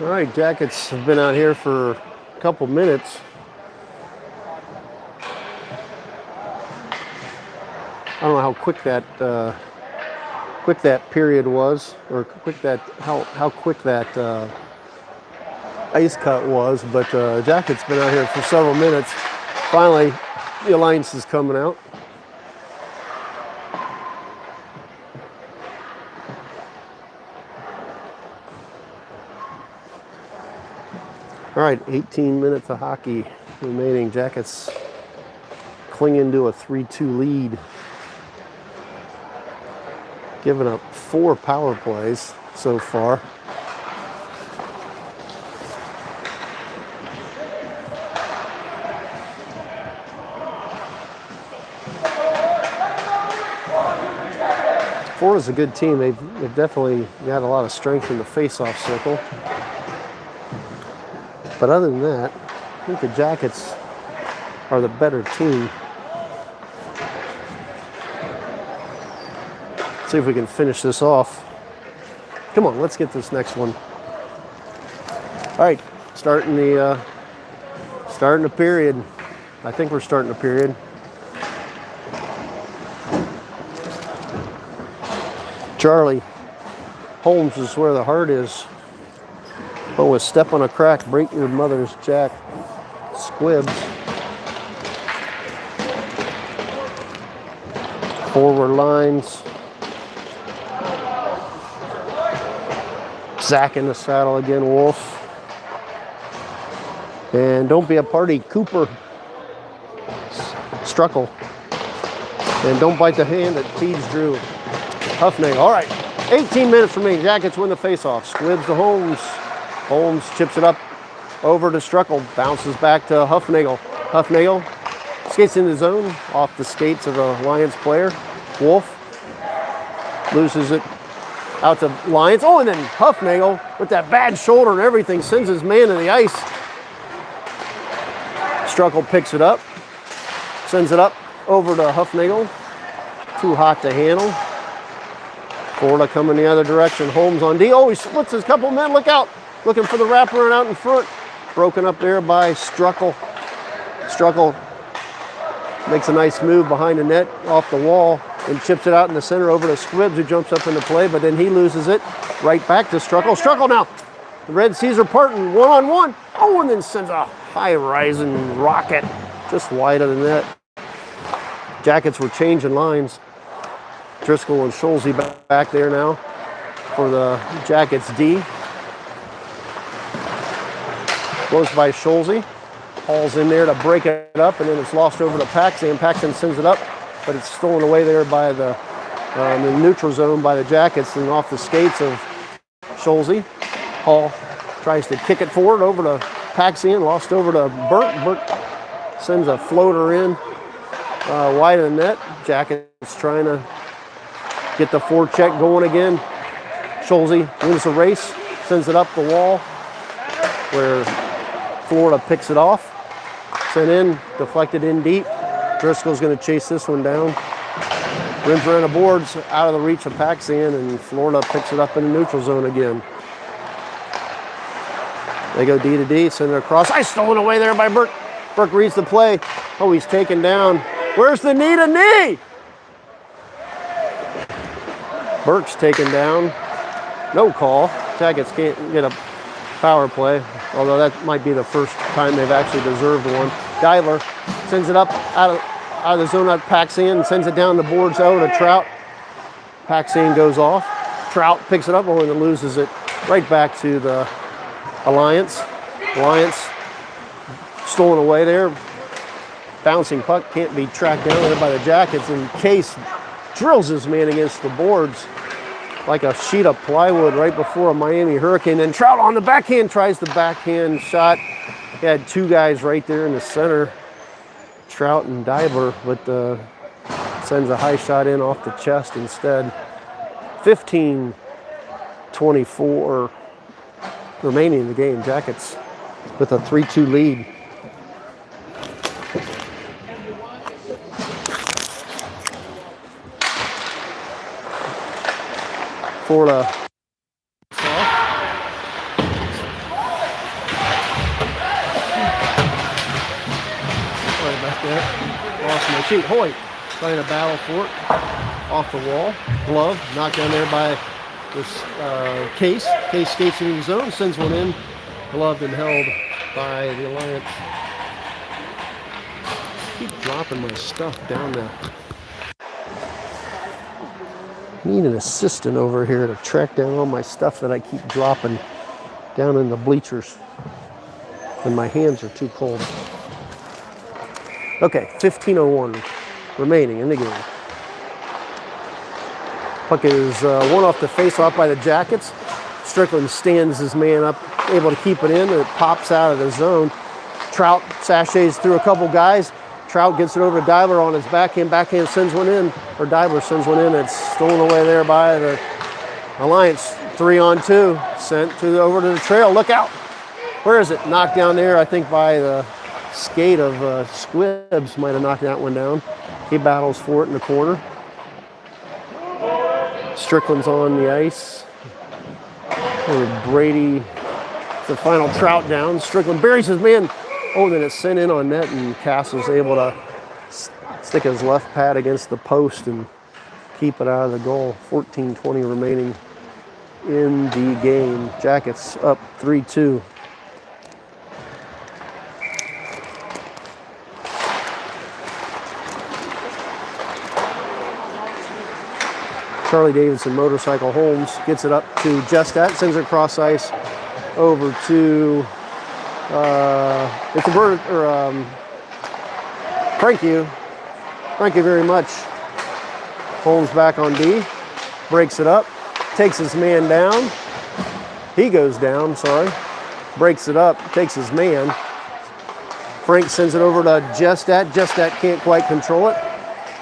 All right, jackets have been out here for a couple minutes. I don't know how quick that period was, or quick that how quick that ice cut was, but Jacket's been out here for several minutes. Finally, the Alliance is coming out. All right, 18 minutes of hockey remaining. Jackets clinging to a 3-2 lead. Giving up 4 power plays so far. Florida's a good team. They've definitely got a lot of strength in the face-off circle. But other than that, I think the Jackets are the better team. See if we can finish this off. Come on, let's get this next one. All right, starting the period. I think we're starting a period. Charlie, Holmes is where the heart is. Oh, a step on a crack, break your mother's jack. Squibs. Forward lines. Zach in the saddle again, Wolf. And don't be a party, Cooper. Struckle. And don't bite the hand that feeds Drew. Huffnagel. All right, 18 minutes remaining. Jackets win the faceoff. Squibs to Holmes. Holmes chips it up over to Struckle. Bounces back to Huffnagel. Huffnagel skates in the zone off the skates of a Lions player. Wolf loses it out to Lions. Oh, and then Huffnagel with that bad shoulder and everything sends his man to the ice. Struckle picks it up, sends it up over to Huffnagel. Too hot to handle. Florida coming the other direction. Holmes on D. Oh, he splits his couple men. Look out. Looking for the wraparound out in front. Broken up there by Struckle. Struckle makes a nice move behind the net off the wall and chips it out in the center over to Squibs, who jumps up into play, but then he loses it right back to Struckle. Struckle now. The Red Seas are parting one-on-one. Oh, and then sends a high-rising rocket just wide of the net. Jackets were changing lines. Driscoll and Schulze back there now for the Jackets D. Goes by Schulze. Hauls in there to break it up, and then it's lost over to Paxton. Paxton sends it up, but it's stolen away there by the neutral zone by the Jackets and off the skates of Schulze. Hall tries to kick it forward over to Paxton, lost over to Burt. Burt sends a floater in wide of the net. Jackets trying to get the forecheck going again. Schulze wins the race, sends it up the wall where Florida picks it off. Sent in, deflected in deep. Driscoll's going to chase this one down. Rims around the boards, out of the reach of Paxton, and Florida picks it up in the neutral zone again. They go D to D, send it across. Stolen away there by Burke. Burke reads the play. Oh, he's taken down. Where's the knee to knee? Burke's taken down. No call. Jackets can't get a power play, although that might be the first time they've actually deserved one. Deibler sends it up out of the zone at Paxton, sends it down the boards over to Trout. Paxton goes off. Trout picks it up and then loses it right back to the Alliance. Alliance stolen away there. Bouncing puck can't be tracked down there by the Jackets, and Case drills his man against the boards like a sheet of plywood right before a Miami Hurricane. And Trout on the backhand tries the backhand shot. He had two guys right there in the center, Trout and Deibler, but sends a high shot in off the chest instead. 15-24 remaining in the game. Jackets with a 3-2 lead. Florida. Sorry about that. Lost my sheet. Hoyt trying to battle for it. Off the wall. Glove knocked down there by this Case. Case skates into the zone, sends one in Gloved and held by the Alliance. Keep dropping my stuff down there. Need an assistant over here to track down all my stuff that I keep dropping down in the bleachers. And my hands are too cold. Okay, 15:01 remaining in the game. Puck is one off the face-off by the Jackets. Strickland stands his man up, able to keep it in. It pops out of the zone. Trout sachets through a couple guys. Trout gets it over to Diver on his backhand. Backhand sends one in, or Diver sends one in. It's stolen away there by the Alliance. 3-on-2, sent over to the trail. Look out! Where is it? Knocked down there, I think, by the skate of Squibbs. Might have knocked that one down. He battles for it in the corner. Strickland's on the ice. Brady, the final Trout down. Strickland buries his man. Oh, then it's sent in on net, and Castle's able to stick his left pad against the post and keep it out of the goal. 14:20 remaining in the game. Jackets up 3-2. Charlie Davidson, motorcycle. Holmes gets it up to Justat, sends it across ice over to it's a bird or Thank you very much. Holmes back on D, breaks it up, takes his man down. He goes down, sorry. Breaks it up, takes his man. Frank sends it over to Justat. Justat can't quite control it.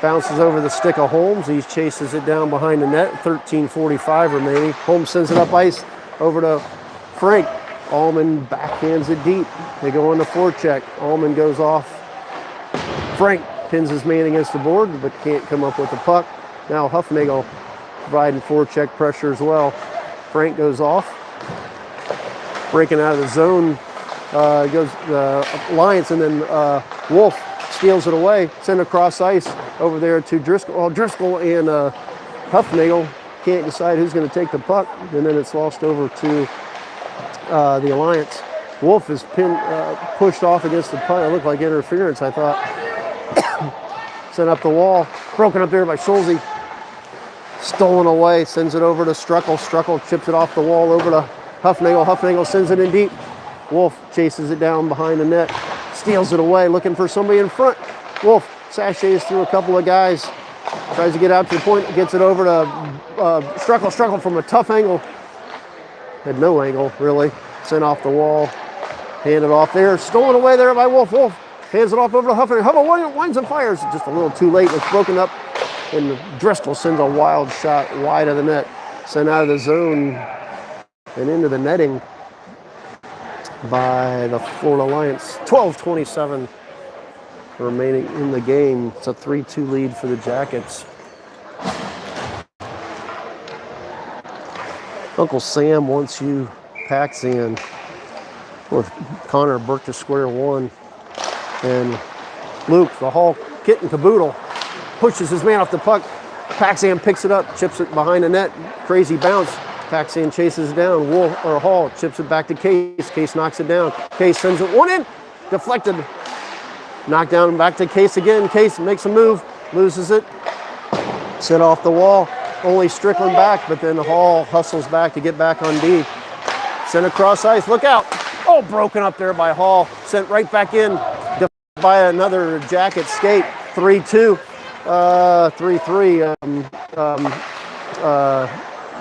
Bounces over the stick of Holmes. He chases it down behind the net. 13:45 remaining. Holmes sends it up ice over to Frank. Allman backhands it deep. They go on the forecheck. Allman goes off. Frank pins his man against the board, but can't come up with the puck. Now Huffnagel providing forecheck pressure as well. Frank goes off. Breaking out of the zone goes the Alliance, and then Wolf steals it away. Send across ice over there to Driscoll. Well, Driscoll and Huffnagel can't decide who's going to take the puck, and then it's lost over to the Alliance. Wolf is pushed off against the puck. It looked like interference, I thought. Sent up the wall. Broken up there by Schulze. Stolen away. Sends it over to Struckle. Struckle chips it off the wall over to Huffnagel. Huffnagel sends it in deep. Wolf chases it down behind the net. Steals it away, looking for somebody in front. Wolf sachets through a couple of guys. Tries to get out to the point. Gets it over to Struckle. Struckle from a tough angle. Had no angle, really. Sent off the wall. Handed off there. Stolen away there by Wolf. Wolf hands it off over to Huffnagel. Huffnagel winds and fires. Just a little too late. It's broken up. And Driscoll sends a wild shot wide of the net. Sent out of the zone and into the netting by the Florida Alliance. 12:27 remaining in the game. It's a 3-2 lead for the Jackets. Uncle Sam wants you packs in with Connor Burke to square one. And Luke, the whole kit and caboodle, pushes his man off the puck. Paxan picks it up, chips it behind the net. Crazy bounce. Paxan chases it down. Hall chips it back to Case. Case knocks it down. Case sends it one in. Deflected. Knocked down back to Case again. Case makes a move. Loses it. Sent off the wall. Only Strickland back, but then Hall hustles back to get back on D. Sent across ice. Look out. Oh, broken up there by Hall. Sent right back in by another Jacket skate. 3-2. 3-3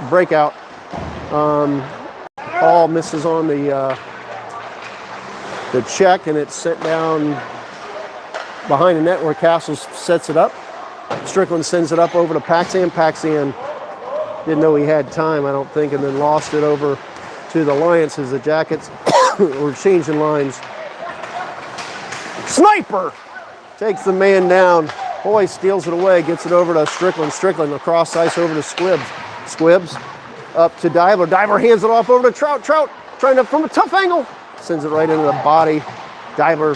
breakout. Hall misses on the check, and it's sent down behind the net where Castles sets it up. Strickland sends it up over to Paxan. Paxan didn't know he had time, I don't think, and then lost it over to the Alliance as the Jackets were changing lines. Sniper takes the man down. Hoy steals it away, gets it over to Strickland. Strickland across ice over to Squibbs. Squibbs up to Diver. Diver hands it off over to Trout. Trout trying to, from a tough angle, sends it right into the body. Diver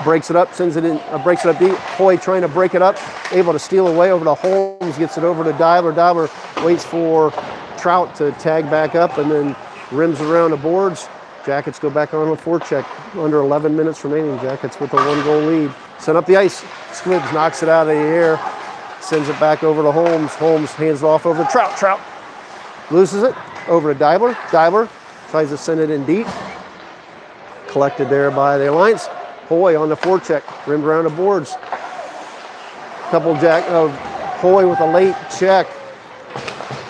breaks it up, sends it in, breaks it up deep. Hoy trying to break it up, able to steal away over to Holmes, gets it over to Diver. Diver waits for Trout to tag back up, and then rims around the boards. Jackets go back on a forecheck. Under 11 minutes remaining. Jackets with a 1-goal lead. Sent up the ice. Squibbs knocks it out of the air. Sends it back over to Holmes. Holmes hands it off over to Trout. Trout loses it over to Deibler. Deibler tries to send it in deep. Collected there by the Alliance. Hoy on the forecheck. Rimmed around the boards. Hoy with a late check.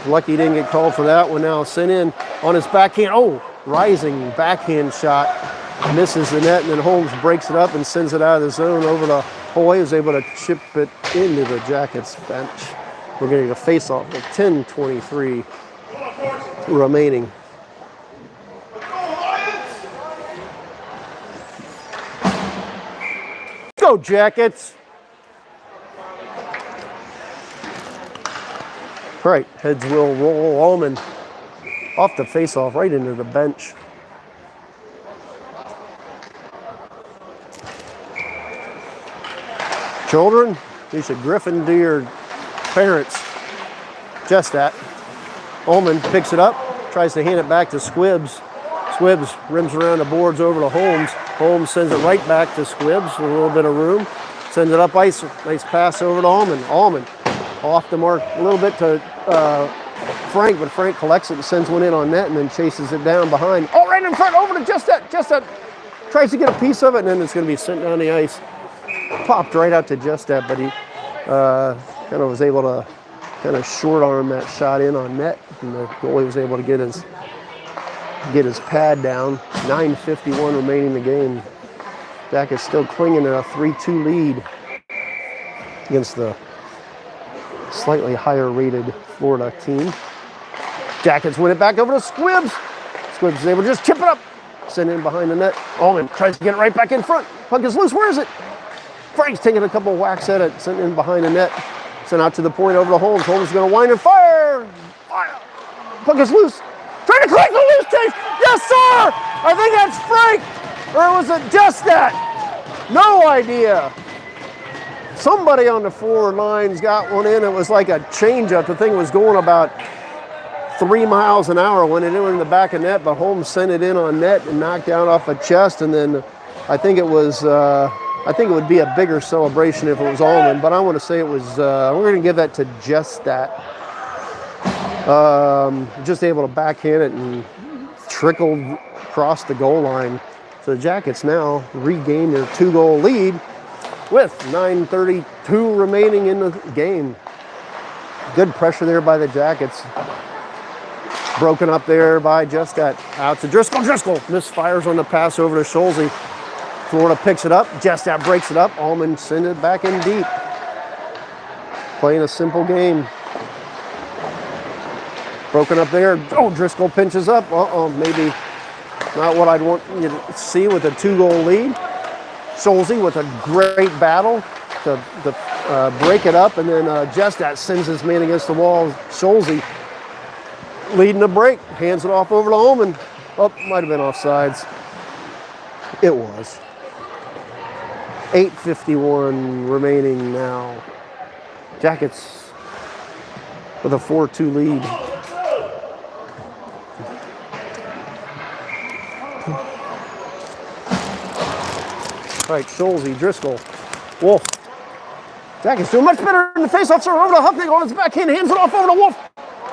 Lucky he didn't get called for that one now. Sent in on his backhand. Oh, rising backhand shot. Misses the net, and then Holmes breaks it up and sends it out of the zone over to Hoy, who's able to chip it into the Jackets bench. We're getting a face-off with 10:23 remaining. Go Jackets! All right, heads will roll. Allman off the face-off right into the bench. Children, you should griffin to your parents. Just that. Allman picks it up, tries to hand it back to Squibbs. Squibbs rims around the boards over to Holmes. Holmes sends it right back to Squibbs with a little bit of room. Sends it up ice. Nice pass over to Allman. Allman off the mark a little bit to Frank, but Frank collects it and sends one in on net and then chases it down behind. Oh, right in front, over to Just that. Tries to get a piece of it, and then it's going to be sent down the ice. Popped right out to Just that, but he kind of was able to kind of short arm that shot in on net, and the goalie was able to get his pad down. 9:51 remaining in the game. Jackets still clinging to a 3-2 lead against the slightly higher rated Florida team. Jackets win it back over to Squibbs. Squibbs is able to just chip it up, send it in behind the net. Allman tries to get it right back in front. Puck is loose. Where is it? Frank's taking a couple whacks at it, sent in behind the net. Sent out to the point over to Holmes. Holmes is going to wind and fire. Fire. Puck is loose. Trying to collect the loose case. Yes, sir. I think that's Frank. Or was it Just that? No idea. Somebody on the forward lines got one in. It was like a changeup. The thing was going about 3 miles an hour when it went in the back of net, but Holmes sent it in on net and knocked down off a chest. And then I think it would be a bigger celebration if it was Allman, but I want to say it was, we're going to give that to Just that. Just able to backhand it and trickled across the goal line. So the Jackets now regain their 2-goal lead with 9:32 remaining in the game. Good pressure there by the Jackets. Broken up there by Just that. Out to Driscoll. Driscoll misfires on the pass over to Schulze. Florida picks it up. Just that breaks it up. Allman sends it back in deep. Playing a simple game. Broken up there. Oh, Driscoll pinches up. Maybe not what I'd want you to see with a 2-goal lead. Schulze with a great battle to break it up, and then Just that sends his man against the wall. Schulze leading the break. Hands it off over to Allman. Oh, might have been offsides. It was. 8:51 remaining now. Jackets with a 4-2 lead. All right, Schulze, Driscoll, Wolf. Jackets doing much better in the faceoff. Over to Huffnagel on his backhand, hands it off over to Wolf.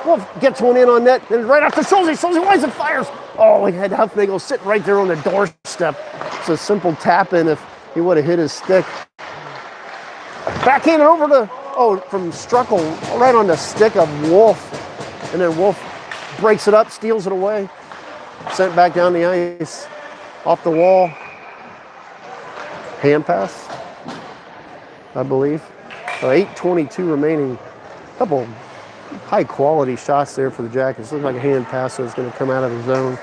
Wolf gets one in on net, then right after Schulze. Schulze winds and fires. Oh, he had Huffnagel sitting right there on the doorstep. It's a simple tap in if he would have hit his stick. Backhand over to, from Struckle, right on the stick of Wolf. And then Wolf breaks it up, steals it away. Sent back down the ice, off the wall. Hand pass, I believe. 8:22 remaining. Couple high quality shots there for the Jackets. Looks like a hand pass, so it's going to come out of the zone.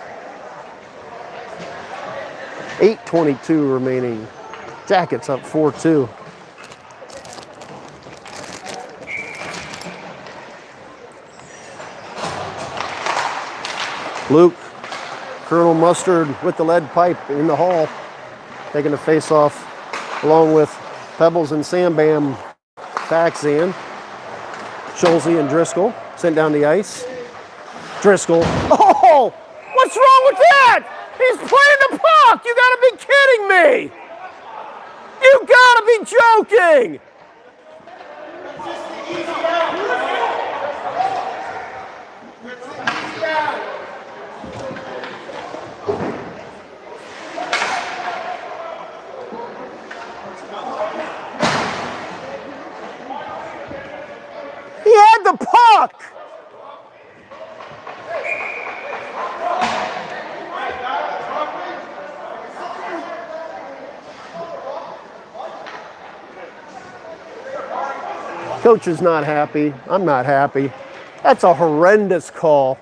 8:22 remaining. Jackets up 4-2. Luke, Colonel Mustard with the lead pipe in the hall, taking the face off along with Pebbles and Sam Bam backhand. Schulze and Driscoll sent down the ice. Driscoll, what's He's playing the puck! You gotta be kidding me! You gotta be joking! He had the puck! Coach is not happy. I'm not happy. That's a horrendous call.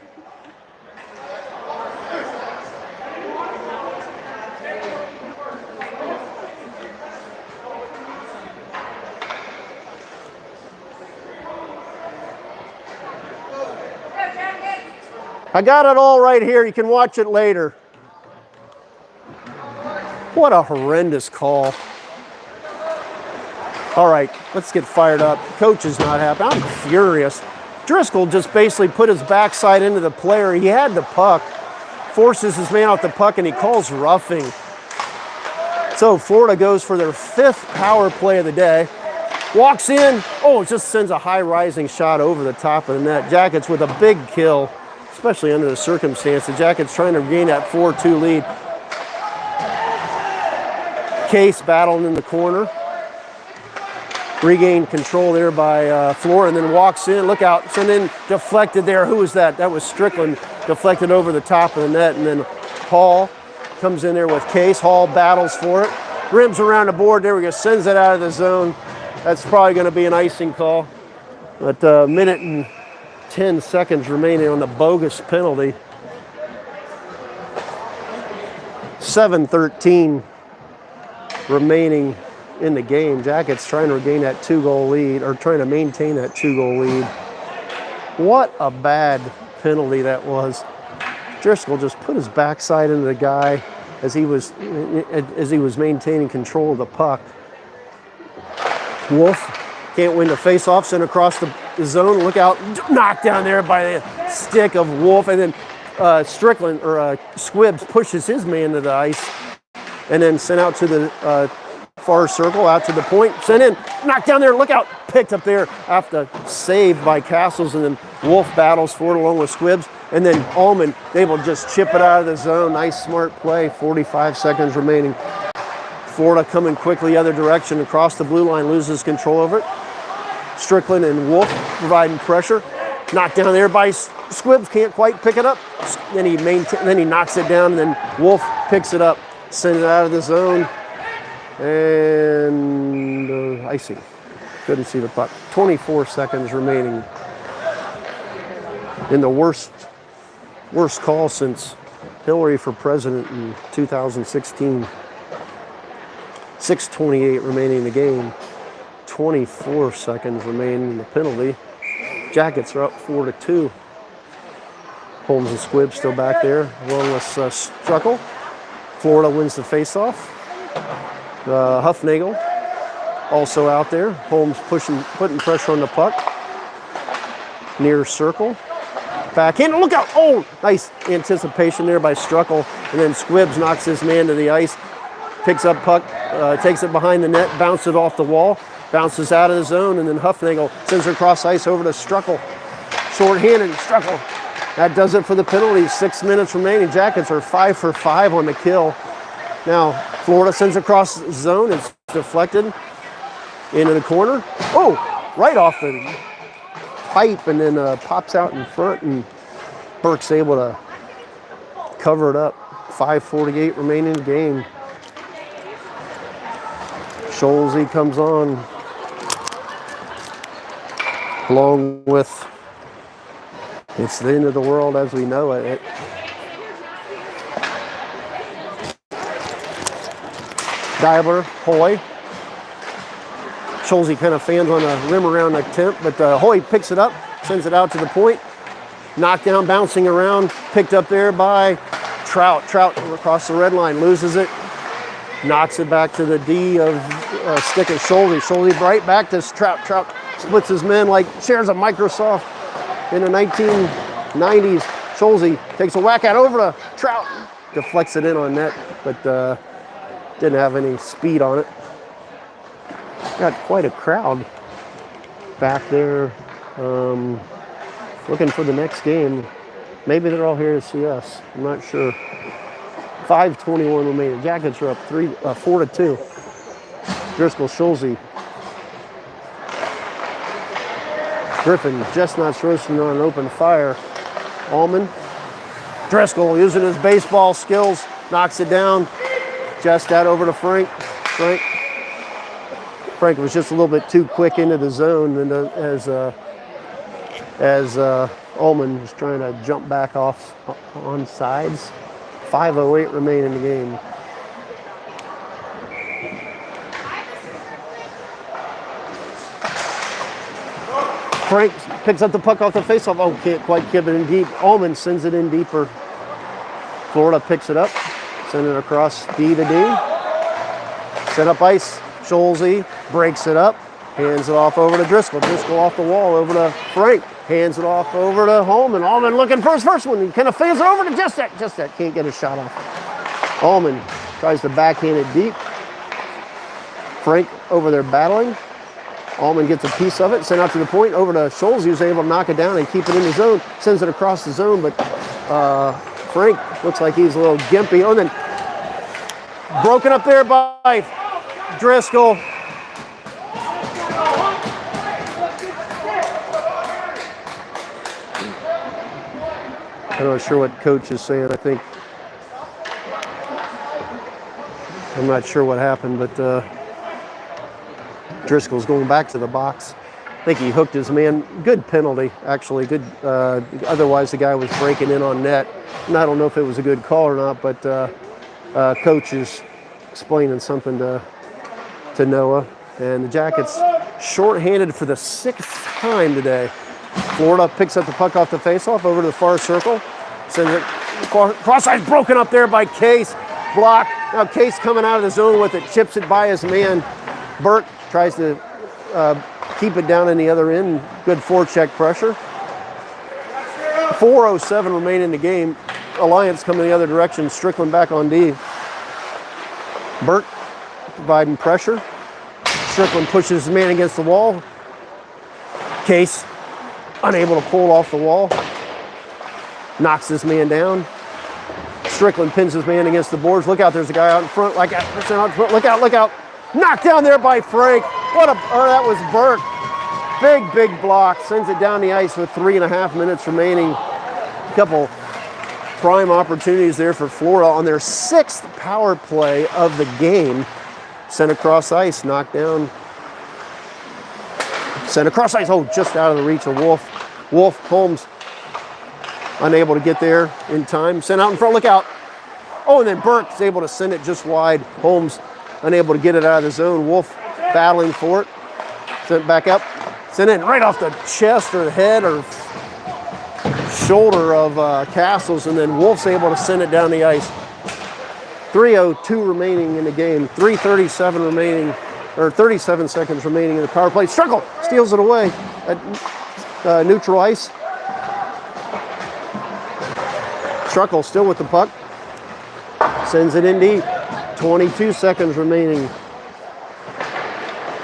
I got it all right here. You can watch it later. What a horrendous call. All right, let's get fired up. Coach is not happy. I'm furious. Driscoll just basically put his backside into the player. He had the puck, forces his man off the puck, and he calls roughing. So Florida goes for their 5th power play of the day. Walks in. Oh, it just sends a high rising shot over the top of the net. Jackets with a big kill, especially under the circumstance. The Jackets trying to regain that 4-2 lead. Case battling in the corner. Regained control there by Flora, and then walks in. Look out. So then deflected there. Who was that? That was Strickland. Deflected over the top of the net, and then Hall comes in there with Case. Hall battles for it. Rims around the board. There we go. Sends it out of the zone. That's probably going to be an icing call. But a minute and 10 seconds remaining on the bogus penalty. 7:13 remaining in the game. Jackets trying to regain that 2-goal lead, or trying to maintain that 2-goal lead. What a bad penalty that was. Driscoll just put his backside into the guy as he was maintaining control of the puck. Wolf can't win the face-off, sent across the zone. Look out, knocked down there by the stick of Wolf, and then Strickland, or Squibbs, pushes his man to the ice, and then sent out to the far circle, out to the point, sent in, knocked down there, look out, picked up there after saved by Castles, and then Wolf battles for it along with Squibbs, and then Allman able to just chip it out of the zone. Nice, smart play. 45 seconds remaining. Florida coming quickly the other direction across the blue line, loses control over it. Strickland and Wolf providing pressure. Knocked down there by Squibbs, can't quite pick it up. Then he knocks it down, and then Wolf picks it up, sends it out of the zone. And icing. Couldn't see the puck. 24 seconds remaining. In the worst call since Hillary for president in 2016. 6:28 remaining in the game. 24 seconds remaining in the penalty. Jackets are up 4-2. Holmes and Squibb still back there, along with Struckle. Florida wins the faceoff. Huffnagel also out there. Holmes putting pressure on the puck. Near circle. Back in. Look out! Oh, nice anticipation there by Struckle. And then Squibbs knocks his man to the ice. Picks up puck, takes it behind the net, bounces it off the wall, bounces out of the zone, and then Huffnagel sends it across ice over to Struckle. Short-handed, Struckle. That does it for the penalty. 6 minutes remaining. Jackets are 5 for 5 on the kill. Now, Florida sends across the zone. It's deflected into the corner. Oh, right off the pipe, and then pops out in front, and Burke's able to cover it up. 5:48 remaining in the game. Scholze comes on, along with "It's the End of the World as We Know It." Diabler, Hoy. Scholze kind of fans on a rim around the tent, but Hoy picks it up, sends it out to the point. Knocked down, bouncing around, picked up there by Trout. Trout across the red line, loses it. Knocks it back to the D of stick of Scholze. Scholze right back to Trout. Trout splits his men like shares of Microsoft in the 1990s. Scholze takes a whack at over to Trout. deflects it in on net, but didn't have any speed on it. Got quite a crowd back there looking for the next game. Maybe they're all here to see us. I'm not sure. 5:21 remaining. Jackets are up 4-2. Driscoll, Schulze. Griffin just not roasting on an open fire. Allman. Driscoll using his baseball skills, knocks it down. Just out over to Frank. Frank was just a little bit too quick into the zone, and as Allman was trying to jump back off on sides. 5:08 remain in the game. Frank picks up the puck off the faceoff. Oh, can't quite give it in deep. Allman sends it in deeper. Florida picks it up, send it across D to D. Set up ice. Schulze breaks it up, hands it off over to Driscoll. Driscoll off the wall over to Frank. Hands it off over to Allman. Allman looking for his first one. He kind of fades it over to Just that can't get a shot off. Allman tries to backhand it deep. Frank over there battling. Allman gets a piece of it, sent out to the point, over to Schulze, who's able to knock it down and keep it in the zone. Sends it across the zone, but Frank looks like he's a little gimpy. Oh, and then broken up there by Driscoll. I'm not sure what coach is saying. I'm not sure what happened, but Driscoll's going back to the box. I think he hooked his man. Good penalty, actually. Good. Otherwise, the guy was breaking in on net. And I don't know if it was a good call or not, but coach is explaining something to Noah. And the Jackets shorthanded for the 6th time today. Florida picks up the puck off the faceoff over to the far circle. Sends it cross ice, broken up there by Case. Block. Now Case coming out of the zone with it, chips it by his man. Burke tries to keep it down in the other end. Good forecheck pressure. 4:07 remain in the game. Alliance coming the other direction. Strickland back on D. Burke providing pressure. Strickland pushes his man against the wall. Case unable to pull off the wall. Knocks this man down. Strickland pins his man against the boards. Look out, there's a guy out in front. Look out. Knocked down there by Frank. That was Burke. Big block. Sends it down the ice with 3.5 minutes remaining. A couple prime opportunities there for Florida on their 6th power play of the game. Sent across ice, knocked down. Sent across ice. Oh, just out of the reach of Wolf. Holmes unable to get there in time. Sent out in front. Look out. Oh, and then Burke is able to send it just wide. Holmes unable to get it out of the zone. Wolf battling for it. Sent back up. Sent in right off the chest or the head or shoulder of Castles, and then Wolf's able to send it down the ice. 3:02 remaining in the game. 3:37 remaining, or 37 seconds remaining in the power play. Struggle steals it away at neutral ice. Struckle still with the puck. Sends it in deep. 22 seconds remaining.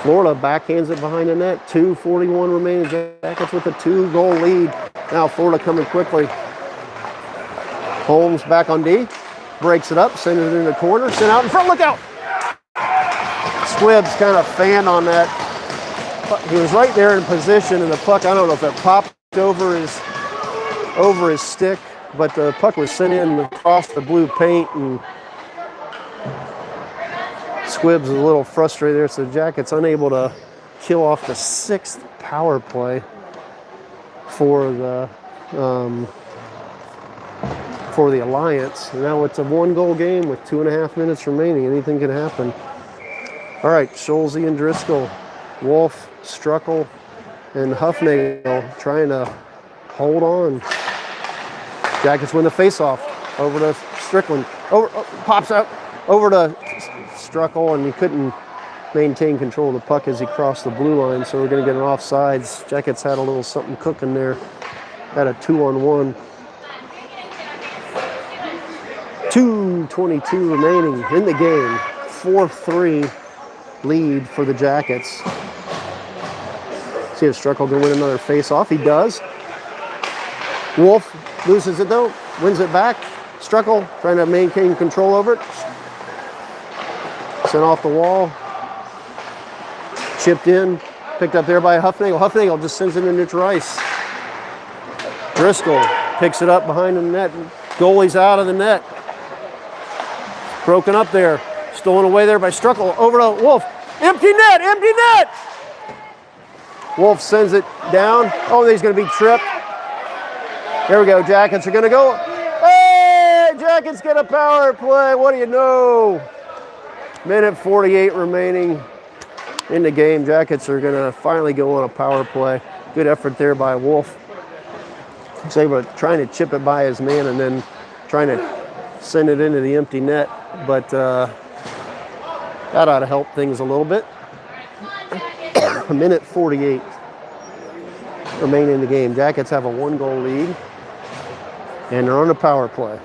Florida backhands it behind the net. 2:41 remaining. Jackets with a 2-goal lead. Now Florida coming quickly. Holmes back on D. Breaks it up. Sends it in the corner. Sent out in front. Look out. Squibbs kind of fanned on that. He was right there in position, and the puck, I don't know if it popped over his stick, but the puck was sent in across the blue paint, and Squibbs is a little frustrated there, so the Jackets unable to kill off the 6th power play for the Alliance. Now it's a 1-goal game with 2.5 minutes remaining. Anything can happen. All right, Schulze and Driscoll, Wolf, Struckle, and Huffnagel trying to hold on. Jackets win the faceoff. Over to Strickland. Pops out over to Struckle, and he couldn't maintain control of the puck as he crossed the blue line, so we're going to get an offsides. Jackets had a little something cooking there. Had a 2-on-1. 2 3:22 remaining in the game. 4-3 lead for the Jackets. See if Struckle can win another face-off. He does. Wolf loses it though, wins it back. Struckle trying to maintain control over it. Sent off the wall. Chipped in. Picked up there by Huffnagel. Huffnagel just sends it into neutral ice. Driscoll picks it up behind the net. Goalie's out of the net. Broken up there. Stolen away there by Struckle. Over to Wolf. Empty net! Empty net! Wolf sends it down. Oh, he's going to be tripped. There we go. Jackets are going to go. Hey! Jackets get a power play. What do you know? Minute 48 remaining in the game. Jackets are going to finally go on a power play. Good effort there by Wolf. He's able to trying to chip it by his man and then trying to send it into the empty net. But that ought to help things a little bit. A minute 48 remaining in the game. Jackets have a 1-goal lead. And they're on a power play.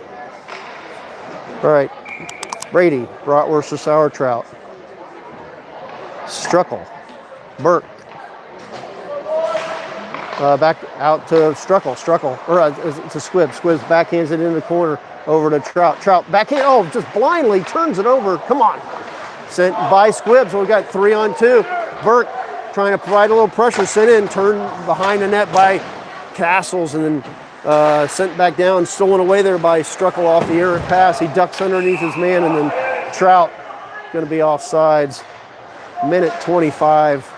All right. Brady, Bratwurst or Sauertraut. Struckle. Burke. Back out to Struckle. To Squibbs. Squibbs backhands it in the corner over to Trout. Trout backhand. Oh, just blindly turns it over. Come on. Sent by Squibbs. We've got 3-on-2. Burke trying to provide a little pressure. Sent in. Turned behind the net by Castles and then sent back down. Stolen away there by Struckle off the errant pass. He ducks underneath his man and then Trout going to be offsides. Minute 25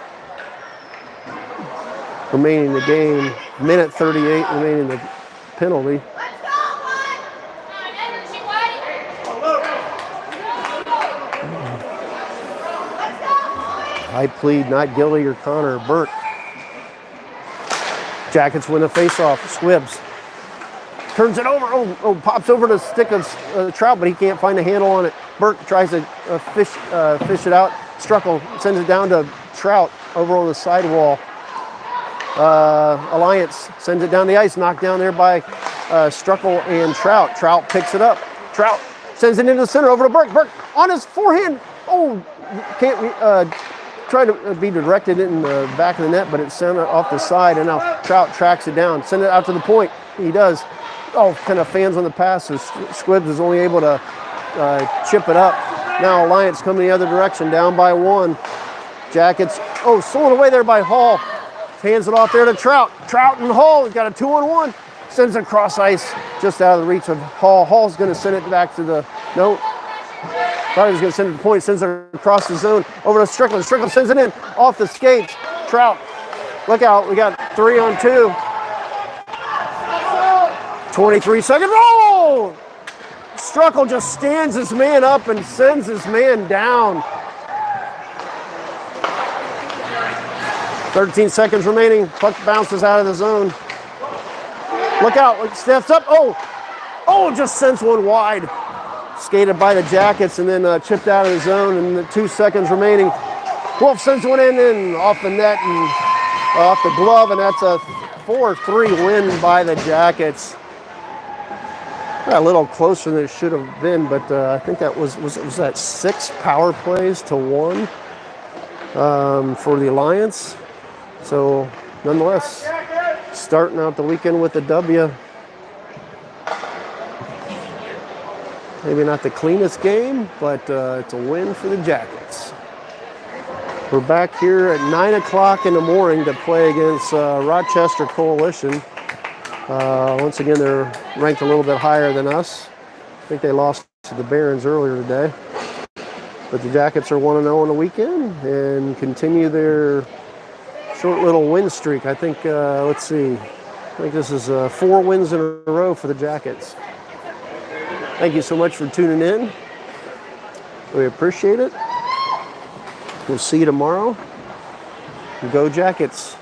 remaining in the game. Minute 38 remaining in the penalty. I plead not guilty or Connor Burke. Jackets win the face-off. Squibbs turns it over. Pops over the stick of Trout, but he can't find a handle on it. Burke tries to fish it out. Struckle sends it down to Trout over on the sidewall. Alliance sends it down the ice, knocked down there by Struckle and Trout. Trout picks it up. Trout sends it into the center over to Burke. Burke on his forehand. Oh, can't try to be directed in the back of the net, but it's sent off the side, and now Trout tracks it down. Send it out to the point. He does. Oh, kind of fans on the pass, so Squibbs is only able to chip it up. Now Alliance coming the other direction, down by 1. Jackets, stolen away there by Hall. Hands it off there to Trout. Trout and Hall, he's got a 2-on-1. Sends it across ice, just out of the reach of Hall. Hall's going to send it back to the, no. Thought he was going to send it to the point, sends it across the zone, over to Strickland. Strickland sends it in, off the skates. Trout, look out, we got 3-on-2. 23 seconds, oh! Struckle just stands his man up and sends his man down. 13 seconds remaining. Puck bounces out of the zone. Look out, steps up. Just sends one wide. Skated by the Jackets and then chipped out of the zone. And the 2 seconds remaining. Wolf sends one in and off the net and off the glove. And that's a 4-3 win by the Jackets. A little closer than it should have been, but I think that was that 6 power plays to 1 for the Alliance. So nonetheless, starting out the weekend with a W. Maybe not the cleanest game, but it's a win for the Jackets. We're back here at 9 o'clock in the morning to play against Rochester Coalition. Once again, they're ranked a little bit higher than us. I think they lost to the Barons earlier today. But the Jackets are 1-0 on the weekend and continue their short little win streak. I think, let's see. I think this is 4 wins in a row for the Jackets. Thank you so much for tuning in. We appreciate it. We'll see you tomorrow. Go Jackets.